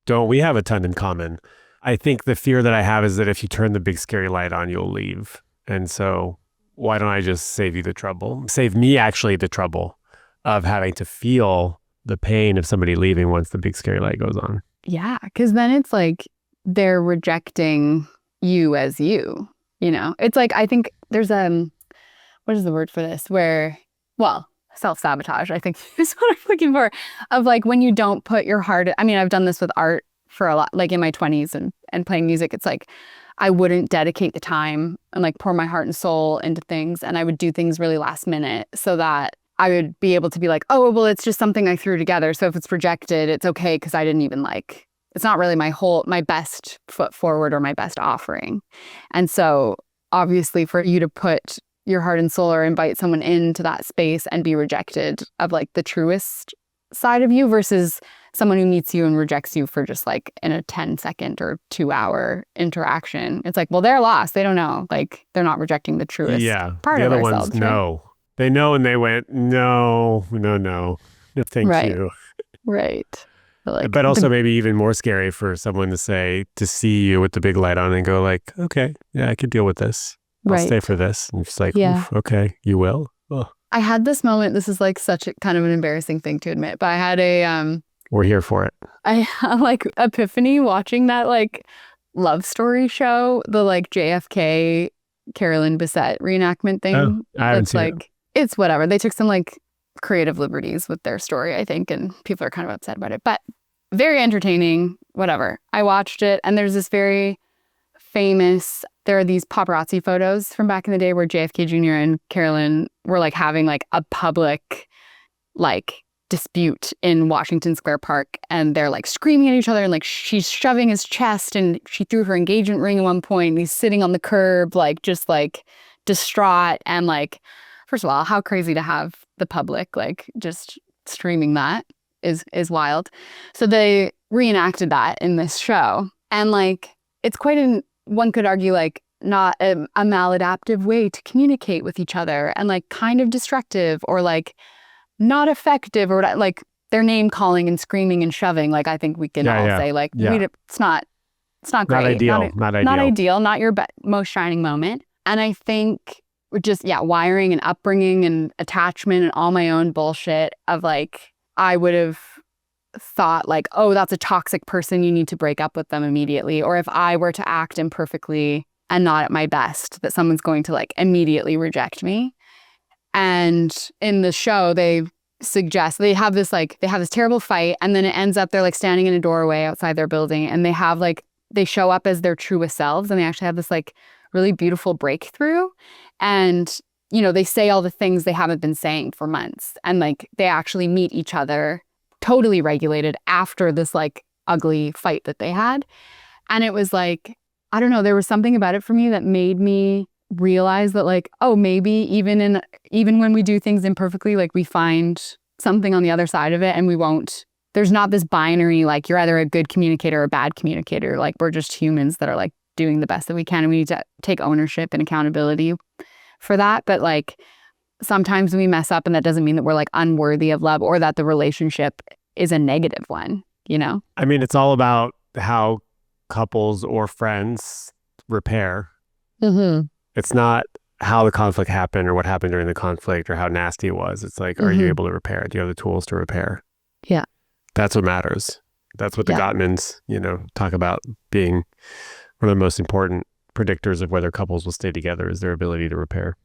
don't we have a ton in common? I think the fear that I have is that if you turn the big scary light on, you'll leave. And so why don't I just save you the trouble? Save me actually the trouble of having to feel the pain of somebody leaving once the big scary light goes on. Yeah, because then it's like they're rejecting you as you, It's like, I think there's what is the word for this? Where, well, self-sabotage, I think is what I'm looking for. Of like when you don't put your heart, I mean, I've done this with art for a lot, like in my 20s and playing music. It's like I wouldn't dedicate the time and like pour my heart and soul into things. And I would do things really last minute so that I would be able to be like, oh, well, it's just something I threw together. So if it's rejected, it's okay because I didn't even it's not really my best foot forward or my best offering. And so obviously for you to put your heart and soul or invite someone into that space and be rejected of like the truest side of you versus someone who meets you and rejects you for just like in a 10-second or 2-hour interaction. It's like, well, they're lost. They don't know. Like they're not rejecting the truest part of ourselves. The other ones know. Right? They know and they went, no, thank you. Right. But also maybe even more scary for someone to see you with the big light on and go like, okay, yeah, I could deal with this. I'll stay for this. And it's like, okay, you will? Oh. I had this moment. This is like such a kind of an embarrassing thing to admit, but I had a... We're here for it. I had like epiphany watching that like love story show, the like JFK Carolyn Bessette reenactment thing. Oh, I haven't seen like, it's whatever. They took some like creative liberties with their story, I think, and people are kind of upset about it, but very entertaining, whatever. I watched it and there's this very famous, there are these paparazzi photos from back in the day where JFK Jr. and Carolyn were like having like a public like dispute in Washington Square Park, and they're like screaming at each other and like she's shoving his chest and she threw her engagement ring at one point and he's sitting on the curb like just like distraught. And like, first of all, how crazy to have the public like just streaming that is wild. So they reenacted that in this show, and like it's quite one could argue like not a maladaptive way to communicate with each other, and like kind of destructive or like not effective, or like their name calling and screaming and shoving. Like I think we can all say like it's not great, not ideal, not ideal, not your most shining moment. And I think just wiring and upbringing and attachment and all my own bullshit of like I would have thought like, oh, that's a toxic person, you need to break up with them immediately. Or if I were to act imperfectly and not at my best, that someone's going to like immediately reject me. And in the show, they suggest they have this terrible fight, and then it ends up they're like standing in a doorway outside their building, and they show up as their truest selves, and they actually have this like really beautiful breakthrough. And they say all the things they haven't been saying for months, and like they actually meet each other totally regulated after this like ugly fight that they had. And it was like, I don't know, there was something about it for me that made me realize that like, oh, maybe even when we do things imperfectly, like we find something on the other side of it, and there's not this binary like you're either a good communicator or a bad communicator. Like we're just humans that are like doing the best that we can, and we need to take ownership and accountability for that. But like sometimes we mess up, and that doesn't mean that we're like unworthy of love or that the relationship is a negative one, I mean, it's all about how couples or friends repair. Mm-hmm. It's not how the conflict happened or what happened during the conflict or how nasty it was. It's like, are you able to repair it? Do you have the tools to repair? Yeah. That's what matters. That's what the Gottmans, talk about being one of the most important predictors of whether couples will stay together is their ability to repair.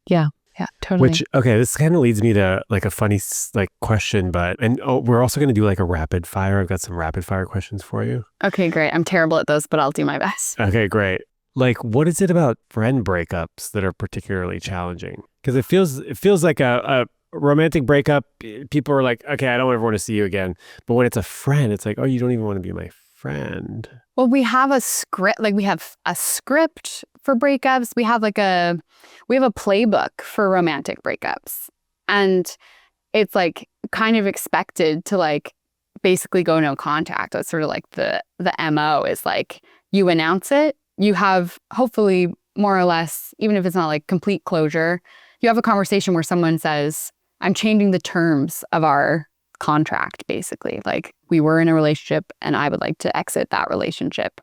Yeah. Yeah, totally. Which, okay, this kind of leads me to like a funny like question, we're also going to do like a rapid fire. I've got some rapid fire questions for you. Okay, great. I'm terrible at those, but I'll do my best. Okay, great. Like, what is it about friend breakups that are particularly challenging? Because it feels like a romantic breakup. People are like, okay, I don't ever want to see you again. But when it's a friend, it's like, oh, you don't even want to be my friend. Well, we have a script, like we have a script for breakups. We have a playbook for romantic breakups. And it's like kind of expected to like basically go no contact. That's sort of like the MO is like you announce it, you have hopefully more or less, even if it's not like complete closure, you have a conversation where someone says, I'm changing the terms of our contract, basically. Like we were in a relationship and I would like to exit that relationship.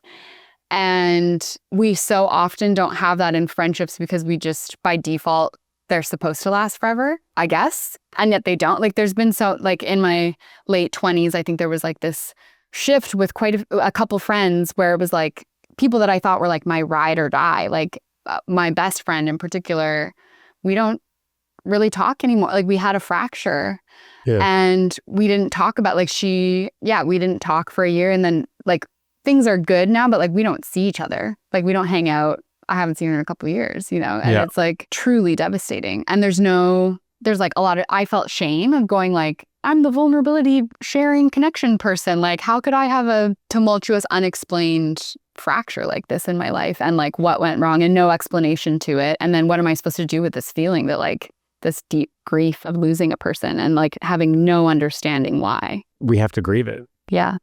And we so often don't have that in friendships because we just by default they're supposed to last forever, I guess. And yet they don't. Like there's been so like in my late 20s, I think there was like this shift with quite a couple friends where it was like people that I thought were like my ride or die, like my best friend in particular, we don't really talk anymore. Like we had a fracture and we didn't talk about like we didn't talk for a year and then like things are good now, but like we don't see each other. Like we don't hang out. I haven't seen her in a couple of years, and it's like truly devastating. And there's like a lot of, I felt shame of going like, I'm the vulnerability sharing connection person. Like, how could I have a tumultuous, unexplained fracture like this in my life? And like what went wrong and no explanation to it. And then what am I supposed to do with this feeling that like this deep grief of losing a person and like having no understanding why? We have to grieve it. Yeah.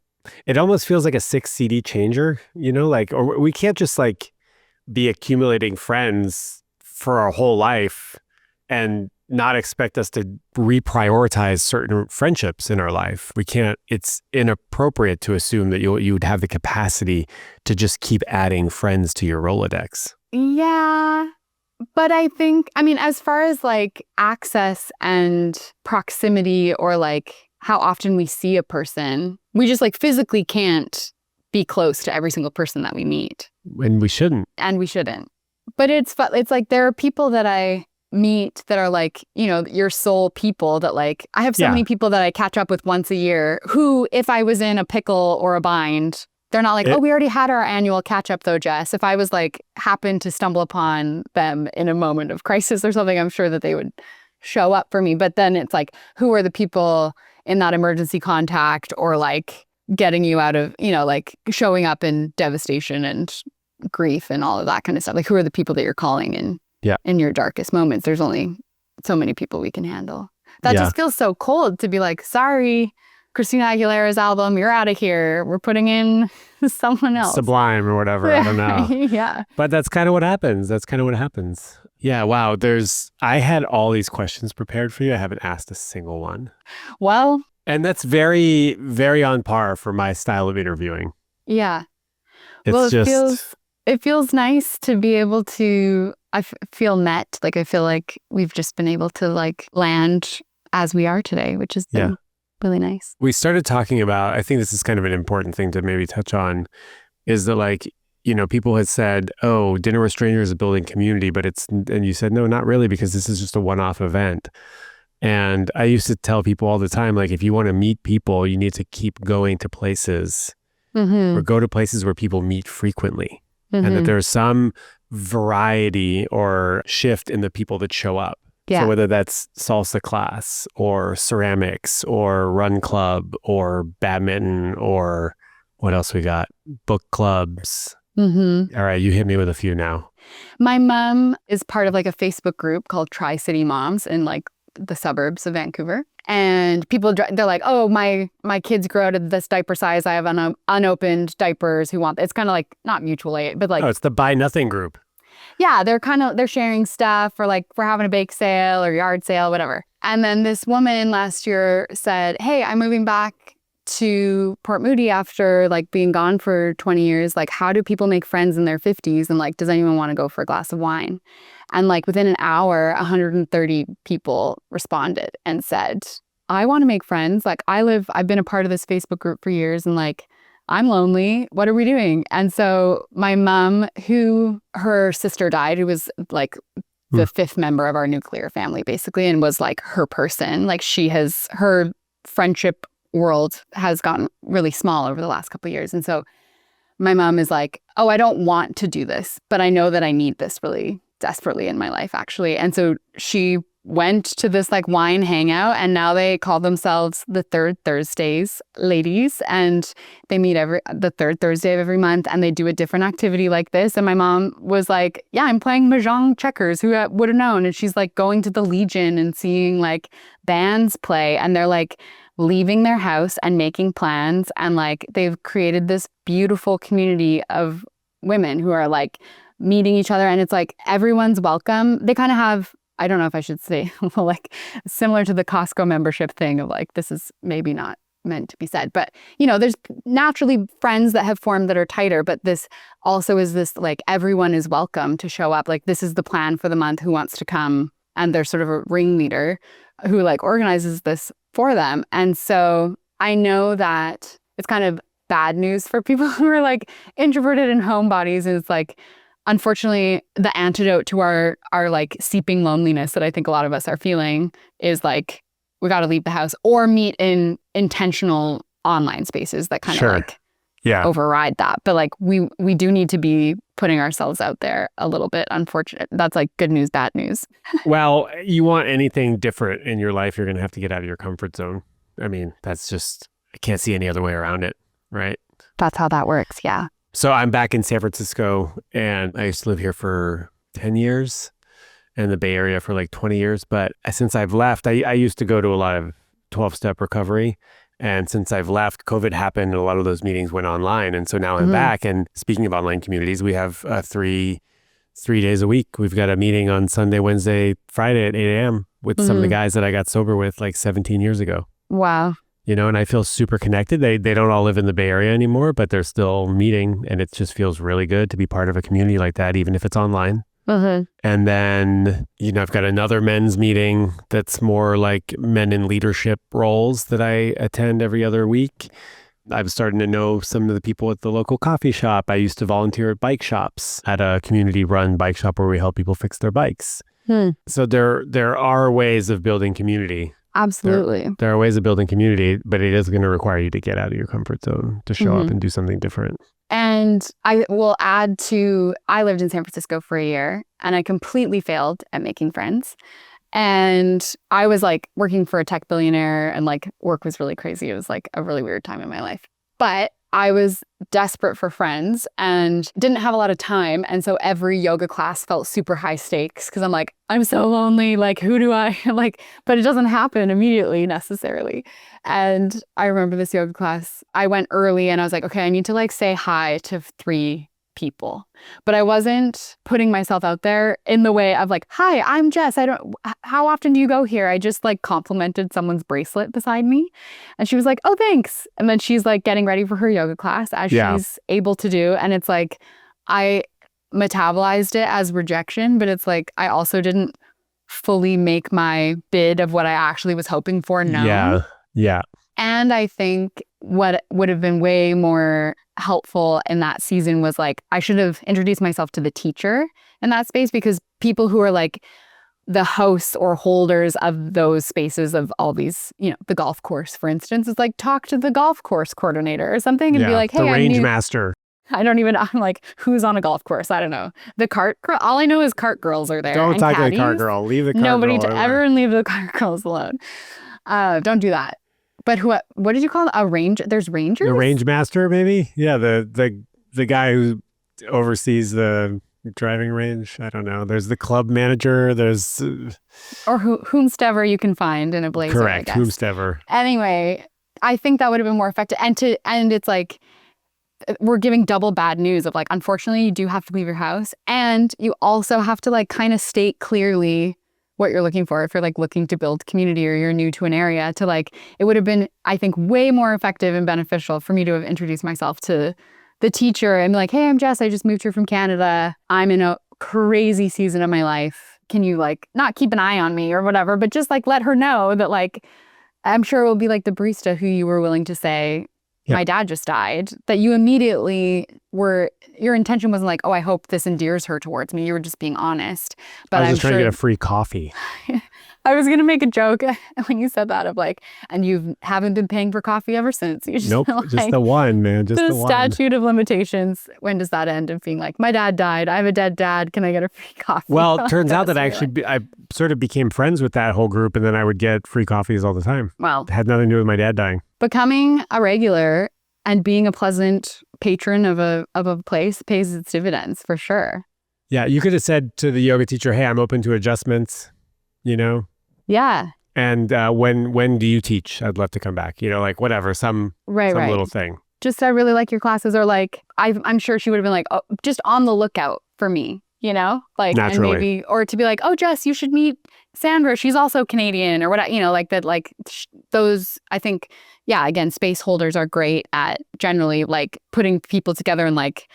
It almost feels like a 6 CD changer, like, or we can't just like be accumulating friends for our whole life and not expect us to reprioritize certain friendships in our life. We can't, it's inappropriate to assume that you would have the capacity to just keep adding friends to your Rolodex. Yeah. But I think, I mean, as far as like access and proximity or like how often we see a person, we just like physically can't be close to every single person that we meet. And we shouldn't. But it's like there are people that I meet that are like, your soul people that like, I have so many people that I catch up with once a year who, if I was in a pickle or a bind, they're not like, oh, we already had our annual catch up though, Jess. If I was like, happened to stumble upon them in a moment of crisis or something, I'm sure that they would show up for me. But then it's like, who are the people in that emergency contact or like getting you out of, like showing up in devastation and grief and all of that kind of stuff. Like who are the people that you're calling in your darkest moments? There's only so many people we can handle. That just feels so cold to be like, sorry, Christina Aguilera's album, you're out of here. We're putting in someone else. Sublime or whatever. I don't know. Yeah. But that's kind of what happens. Yeah. Wow. I had all these questions prepared for you. I haven't asked a single one. Well. And that's very, very on par for my style of interviewing. Yeah. It feels nice to be able to, feel met. Like I feel like we've just been able to like land as we are today, which has been really nice. We started talking about, I think this is kind of an important thing to maybe touch on, is that like, people had said, oh, Dinner with Strangers is building community, and you said, no, not really, because this is just a one-off event. And I used to tell people all the time, like, if you want to meet people, you need to keep going to places or go to places where people meet frequently. And that there's some variety or shift in the people that show up. Yeah. So whether that's salsa class or ceramics or run club or badminton or what else we got? Book clubs. All right, you hit me with a few now. My mom is part of like a Facebook group called Tri-City Moms in like the suburbs of Vancouver. And people, they're like, oh, my kids grow to this diaper size. I have unopened diapers who want, it's kind of like not mutual aid, but like. Oh, it's the buy nothing group. Yeah, they're sharing stuff or like we're having a bake sale or yard sale, whatever. And then this woman last year said, hey, I'm moving back to Port Moody after like being gone for 20 years. Like, how do people make friends in their 50s? And like, does anyone want to go for a glass of wine? And like within an hour, 130 people responded and said, I want to make friends. Like I've been a part of this Facebook group for years and like, I'm lonely. What are we doing? And so my mom, her sister died, who was like the fifth member of our nuclear family, basically, and was like her person. Like her friendship world has gotten really small over the last couple of years. And so my mom is like, oh, I don't want to do this, but I know that I need this really desperately in my life, actually. And so she went to this like wine hangout, and now they call themselves the Third Thursdays ladies, and they meet the third Thursday of every month, and they do a different activity like this. And my mom was like, yeah, I'm playing mahjong checkers, who would have known? And she's like going to the Legion and seeing like bands play, and they're like leaving their house and making plans, and like they've created this beautiful community of women who are like meeting each other, and it's like everyone's welcome. They kind of have, I don't know if I should say, like similar to the Costco membership thing of like, this is maybe not meant to be said, but there's naturally friends that have formed that are tighter, but this also is this like everyone is welcome to show up. Like this is the plan for the month, who wants to come, and there's sort of a ringleader who like organizes this for them. And so I know that it's kind of bad news for people who are like introverted and homebodies, and it's like, unfortunately, the antidote to our like seeping loneliness that I think a lot of us are feeling is like, we got to leave the house or meet in intentional online spaces that kind of like override that. But like we do need to be putting ourselves out there a little bit. Unfortunate. That's like good news, bad news. Well, you want anything different in your life, you're going to have to get out of your comfort zone. I mean, that's just, I can't see any other way around it, right? That's how that works. Yeah. So I'm back in San Francisco, and I used to live here for 10 years and the Bay Area for like 20 years. But since I've left, I used to go to a lot of 12-step recovery. And since I've left, COVID happened, and a lot of those meetings went online. And so now I'm back. And speaking of online communities, we have three days a week. We've got a meeting on Sunday, Wednesday, Friday at 8 a.m. with some of the guys that I got sober with like 17 years ago. Wow. And I feel super connected. They don't all live in the Bay Area anymore, but they're still meeting, and it just feels really good to be part of a community like that, even if it's online. And then, I've got another men's meeting that's more like men in leadership roles that I attend every other week. I'm starting to know some of the people at the local coffee shop. I used to volunteer at bike shops, at a community-run bike shop where we help people fix their bikes. So there are ways of building community. Absolutely. There are ways of building community, but it is going to require you to get out of your comfort zone, to show up and do something different. And I will add to, I lived in San Francisco for a year, and I completely failed at making friends. And I was like working for a tech billionaire, and like work was really crazy. It was like a really weird time in my life. But I was desperate for friends and didn't have a lot of time. And so every yoga class felt super high stakes, because I'm like, I'm so lonely. Like, who do I like? But it doesn't happen immediately necessarily. And I remember this yoga class, I went early and I was like, okay, I need to like say hi to 3 people. But I wasn't putting myself out there in the way of like, hi, I'm Jess. How often do you go here? I just like complimented someone's bracelet beside me. And she was like, oh, thanks. And then she's like getting ready for her yoga class, as she's able to do. And it's like, I metabolized it as rejection, but it's like, I also didn't fully make my bid of what I actually was hoping for known. Yeah. And I think what would have been way more helpful in that season was like, I should have introduced myself to the teacher in that space, because people who are like the hosts or holders of those spaces of all these, the golf course, for instance, is like, talk to the golf course coordinator or something and be like, hey, the range master. I'm like, who's on a golf course? I don't know. The cart girl. All I know is cart girls are there. Don't talk to the cart girl. Leave the cart girl. Everyone leave the cart girls alone. Don't do that. But what did you call it? A ranger? There's rangers? The range master, maybe? Yeah, the guy who oversees the driving range. I don't know. There's the club manager. There's... or whomstever you can find in a blazer, correct, I guess. Whomstever. Anyway, I think that would have been more effective. And it's like, we're giving double bad news of like, unfortunately, you do have to leave your house. And you also have to like kind of state clearly what you're looking for. If you're like looking to build community or you're new to an area, to like, it would have been, I think, way more effective and beneficial for me to have introduced myself to the teacher and be like, hey, I'm Jess. I just moved here from Canada. I'm in a crazy season of my life. Can you like not keep an eye on me or whatever, but just like let her know that like, I'm sure it will be like the barista who you were willing to say, my dad just died, that you immediately your intention wasn't like, oh, I hope this endears her towards me. You were just being honest. But I was just trying to get a free coffee. I was going to make a joke when you said that of like, and you haven't been paying for coffee ever since. You just Nope, like, just the one, man. Just the the one. statute of limitations. When does that end? Of being like, my dad died. I have a dead dad. Can I get a free coffee? Well, it turns out that I sort of became friends with that whole group, and then I would get free coffees all the time. Well, It had nothing to do with my dad dying. becoming a regular and being a pleasant patron of a place pays its dividends for sure. Yeah, you could have said to the yoga teacher, hey, I'm open to adjustments, Yeah. And when do you teach? I'd love to come back. Like whatever, some Right. little thing. Just, I really like your classes, or like, I'm sure she would have been like, oh, just on the lookout for me, like, Naturally. and maybe, or to be like, oh, Jess, you should meet Sandra. She's also Canadian, or what, like that, like those, I think, yeah, again, space holders are great at generally like putting people together and like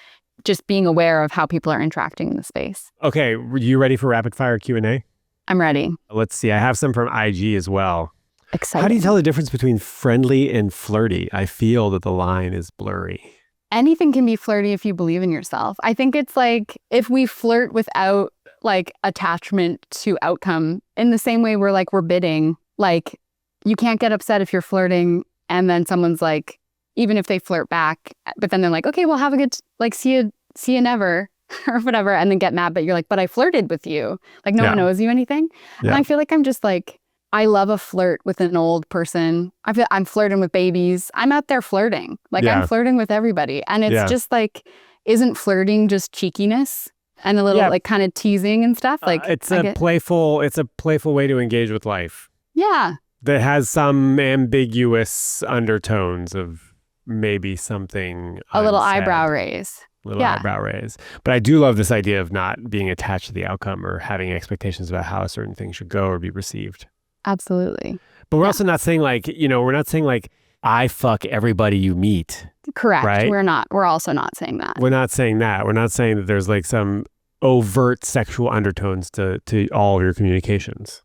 just being aware of how people are interacting in the space. Okay, were you ready for rapid fire Q&A? I'm ready. Let's see. I have some from IG as well. Excited. How do you tell the difference between friendly and flirty? I feel that the line is blurry. Anything can be flirty if you believe in yourself. I think it's like if we flirt without like attachment to outcome, in the same way we're bidding, like you can't get upset if you're flirting and then someone's like, even if they flirt back, but then they're like, okay, well, have a good, like, see you never or whatever, and then get mad, but you're like, but I flirted with you. Like no one owes you anything. Yeah. And I feel like I'm just like, I love a flirt with an old person. I'm flirting with babies. I'm out there flirting. Like I'm flirting with everybody. And it's just like, isn't flirting just cheekiness and a little like kind of teasing and stuff? Like it's a playful way to engage with life. Yeah. That has some ambiguous undertones of maybe something a little unsaid. Eyebrow raise. Eyebrow raise. But I do love this idea of not being attached to the outcome or having expectations about how a certain thing should go or be received. Absolutely. But we're also not saying like, we're not saying like, I fuck everybody you meet. Correct. Right? We're also not saying that. We're not saying that. We're not saying that there's like some overt sexual undertones to all of your communications.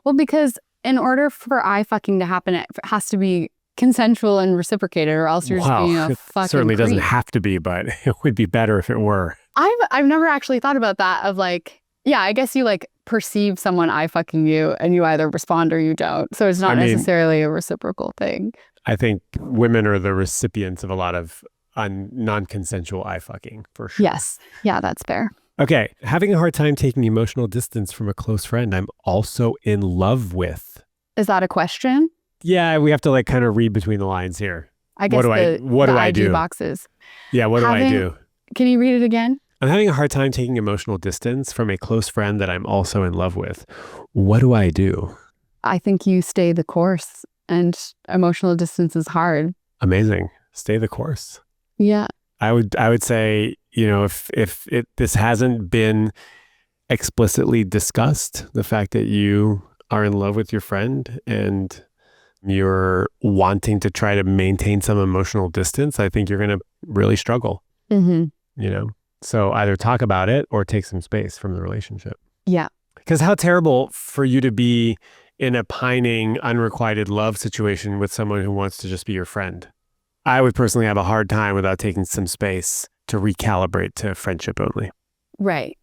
Well, because in order for I fucking to happen, it has to be consensual and reciprocated, or else you're just being a fucking certainly creep. Doesn't have to be, but it would be better if it were. I've never actually thought about that of like, yeah, I guess you like perceive someone I fucking you and you either respond or you don't. So it's not necessarily a reciprocal thing. I think women are the recipients of a lot of non-consensual I fucking for sure. Yes. Yeah, that's fair. Okay. Having a hard time taking emotional distance from a close friend I'm also in love with. Is that a question? Yeah, we have to like kind of read between the lines here. I guess what do I IG do? Boxes. Yeah, what do I do? Can you read it again? I'm having a hard time taking emotional distance from a close friend that I'm also in love with. What do I do? I think you stay the course, and emotional distance is hard. Amazing. Stay the course. Yeah. I would say, if this hasn't been explicitly discussed, the fact that you are in love with your friend and you're wanting to try to maintain some emotional distance, I think you're going to really struggle. Mm-hmm. So either talk about it or take some space from the relationship. Yeah. Because how terrible for you to be in a pining, unrequited love situation with someone who wants to just be your friend. I would personally have a hard time without taking some space to recalibrate to friendship only. Right.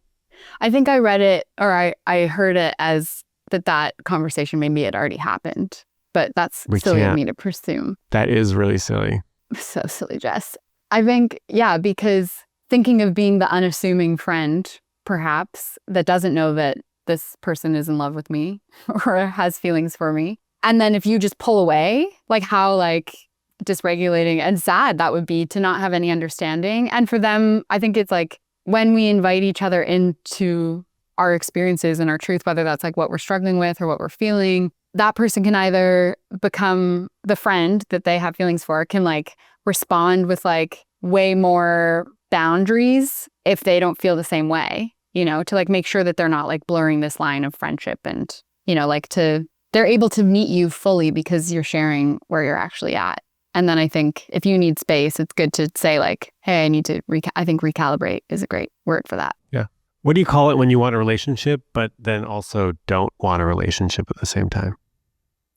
I think I read it, or I heard it as that conversation maybe had already happened. But that's silly of me to presume. That is really silly. So silly, Jess. I think, yeah, because thinking of being the unassuming friend, perhaps, that doesn't know that this person is in love with me or has feelings for me. And then if you just pull away, like how like dysregulating and sad that would be to not have any understanding. And for them, I think it's like when we invite each other into our experiences and our truth, whether that's like what we're struggling with or what we're feeling, that person can either become the friend that they have feelings for, can like respond with like way more boundaries if they don't feel the same way, to like make sure that they're not like blurring this line of friendship and, like they're able to meet you fully because you're sharing where you're actually at. And then I think if you need space, it's good to say like, hey, I need to, I think recalibrate is a great word for that. Yeah. What do you call it when you want a relationship, but then also don't want a relationship at the same time?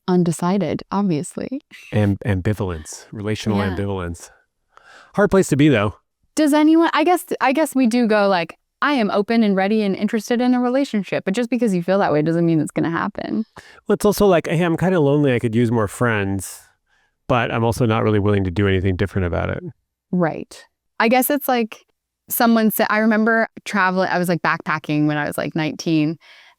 Undecided, obviously. Ambivalence, relational ambivalence. Hard place to be though. Does anyone, I guess we do go like, I am open and ready and interested in a relationship. But just because you feel that way doesn't mean it's going to happen. Well, it's also like, hey, I'm kind of lonely. I could use more friends, but I'm also not really willing to do anything different about it. Right. I guess it's like someone said, I remember traveling, I was like backpacking when I was like 19,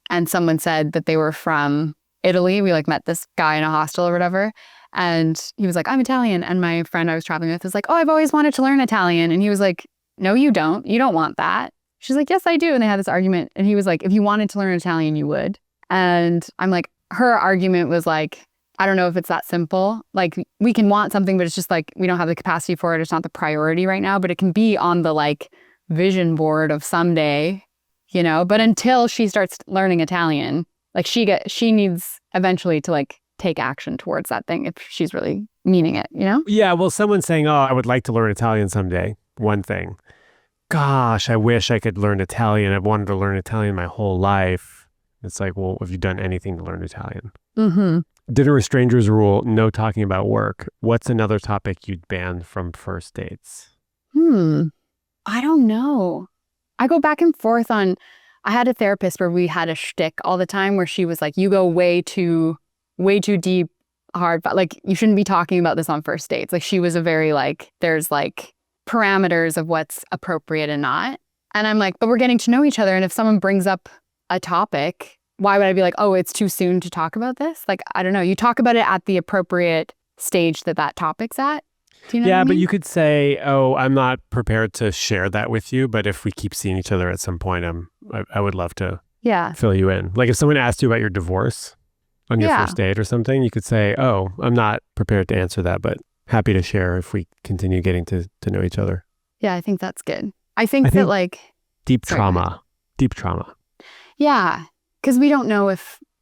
and someone said that they were from Italy. We like met this guy in a hostel or whatever. And he was like, I'm Italian. And my friend I was traveling with was like, oh, I've always wanted to learn Italian. And he was like, no, you don't. You don't want that. She's like, yes, I do. And they had this argument. And he was like, if you wanted to learn Italian, you would. And I'm like, her argument was like, I don't know if it's that simple. Like, we can want something, but it's just like, we don't have the capacity for it. It's not the priority right now, but it can be on the like vision board of someday, you know? But until she starts learning Italian, like she needs eventually to like take action towards that thing if she's really meaning it, you know? Yeah, well, someone saying, oh, I would like to learn Italian someday, one thing. Gosh, I wish I could learn Italian. I've wanted to learn Italian my whole life. It's like, well, have you done anything to learn Italian? Mm-hmm. Dinner with strangers rule, no talking about work. What's another topic you'd ban from first dates? I don't know. I go back and forth on, I had a therapist where we had a shtick all the time where she was like, you go way too deep, hard, but like, you shouldn't be talking about this on first dates. Like, she was a very like, there's like parameters of what's appropriate and not. And I'm like, but we're getting to know each other. And if someone brings up a topic, why would I be like, oh, it's too soon to talk about this? Like, I don't know. You talk about it at the appropriate stage that topic's at. Do you know what I mean? But you could say, oh, I'm not prepared to share that with you, but if we keep seeing each other at some point, I would love to fill you in. Like, if someone asked you about your divorce on your first date or something, you could say, oh, I'm not prepared to answer that, but happy to share if we continue getting to know each other. Yeah, I think that's good. I think that like... Deep trauma. Yeah, because we don't know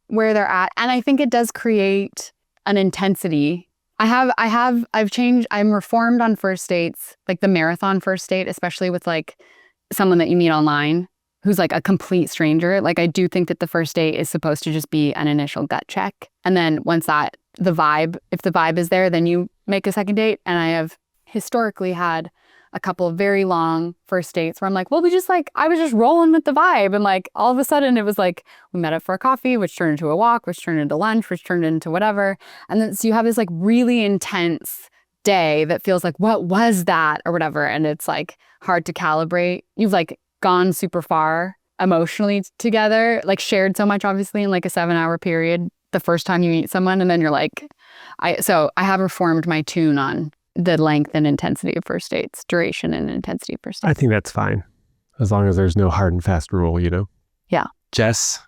where they're at. And I think it does create an intensity. I've changed, I'm reformed on first dates, like the marathon first date, especially with like someone that you meet online who's like a complete stranger. Like, I do think that the first date is supposed to just be an initial gut check. And then once if the vibe is there, then you make a second date. And I have historically had a couple of very long first dates where I'm like, well, I was just rolling with the vibe. And like, all of a sudden it was like, we met up for a coffee, which turned into a walk, which turned into lunch, which turned into whatever. And then so you have this like really intense day that feels like, what was that or whatever. And it's like hard to calibrate. You've like gone super far emotionally together, like shared so much, obviously, in like a 7-hour period the first time you meet someone. And then you're like, I have reformed my tune on the length and intensity of first dates, duration and intensity of first dates. I think that's fine, as long as there's no hard and fast rule, you know? Yeah. Jess,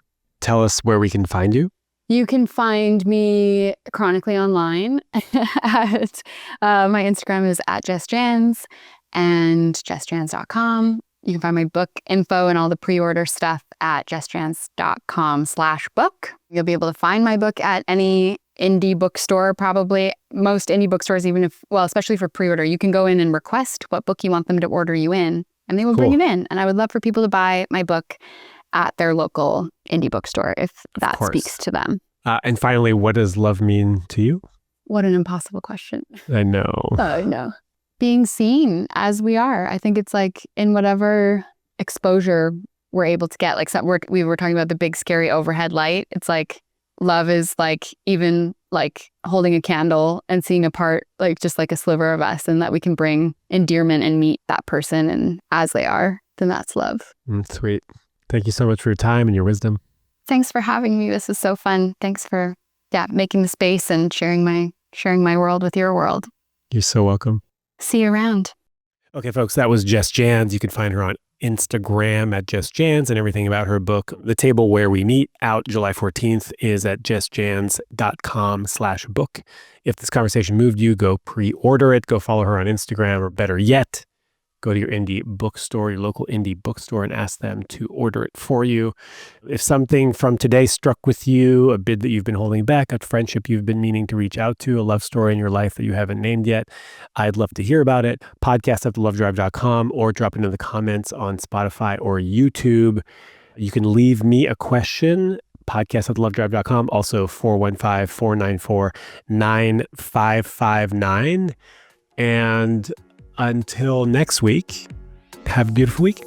tell us where we can find you. You can find me chronically online at my Instagram is at Jess Janz and jessjanz.com. You can find my book info and all the pre-order stuff at jessjanz.com/book. You'll be able to find my book at any indie bookstore, probably most indie bookstores, especially for pre-order. You can go in and request what book you want them to order you in, and they will bring it in. And I would love for people to buy my book at their local indie bookstore if that speaks to them. And finally, what does love mean to you? What an impossible question. I know. I know. Being seen as we are. I think it's like in whatever exposure we're able to get. Like we were talking about the big scary overhead light. It's like love is like even like holding a candle and seeing a part, like just like a sliver of us, and that we can bring endearment and meet that person and as they are, then that's love. Sweet. Thank you so much for your time and your wisdom. Thanks for having me. This is so fun. Thanks for making the space and sharing my world with your world. You're so welcome. See you around. Okay, folks, that was Jess Janz. You can find her on Instagram at Jess Janz, and everything about her book, The Table Where We Meet, out July 14th, is at jessjanz.com/book. If this conversation moved you, go pre-order it. Go follow her on Instagram, or better yet, go to your indie bookstore, your local indie bookstore, and ask them to order it for you. If something from today struck with you, a bid that you've been holding back, a friendship you've been meaning to reach out to, a love story in your life that you haven't named yet, I'd love to hear about it. podcast@thelovedrive.com, or drop it into the comments on Spotify or YouTube. You can leave me a question, podcast@thelovedrive.com, also 415-494-9559. And until next week, have a beautiful week.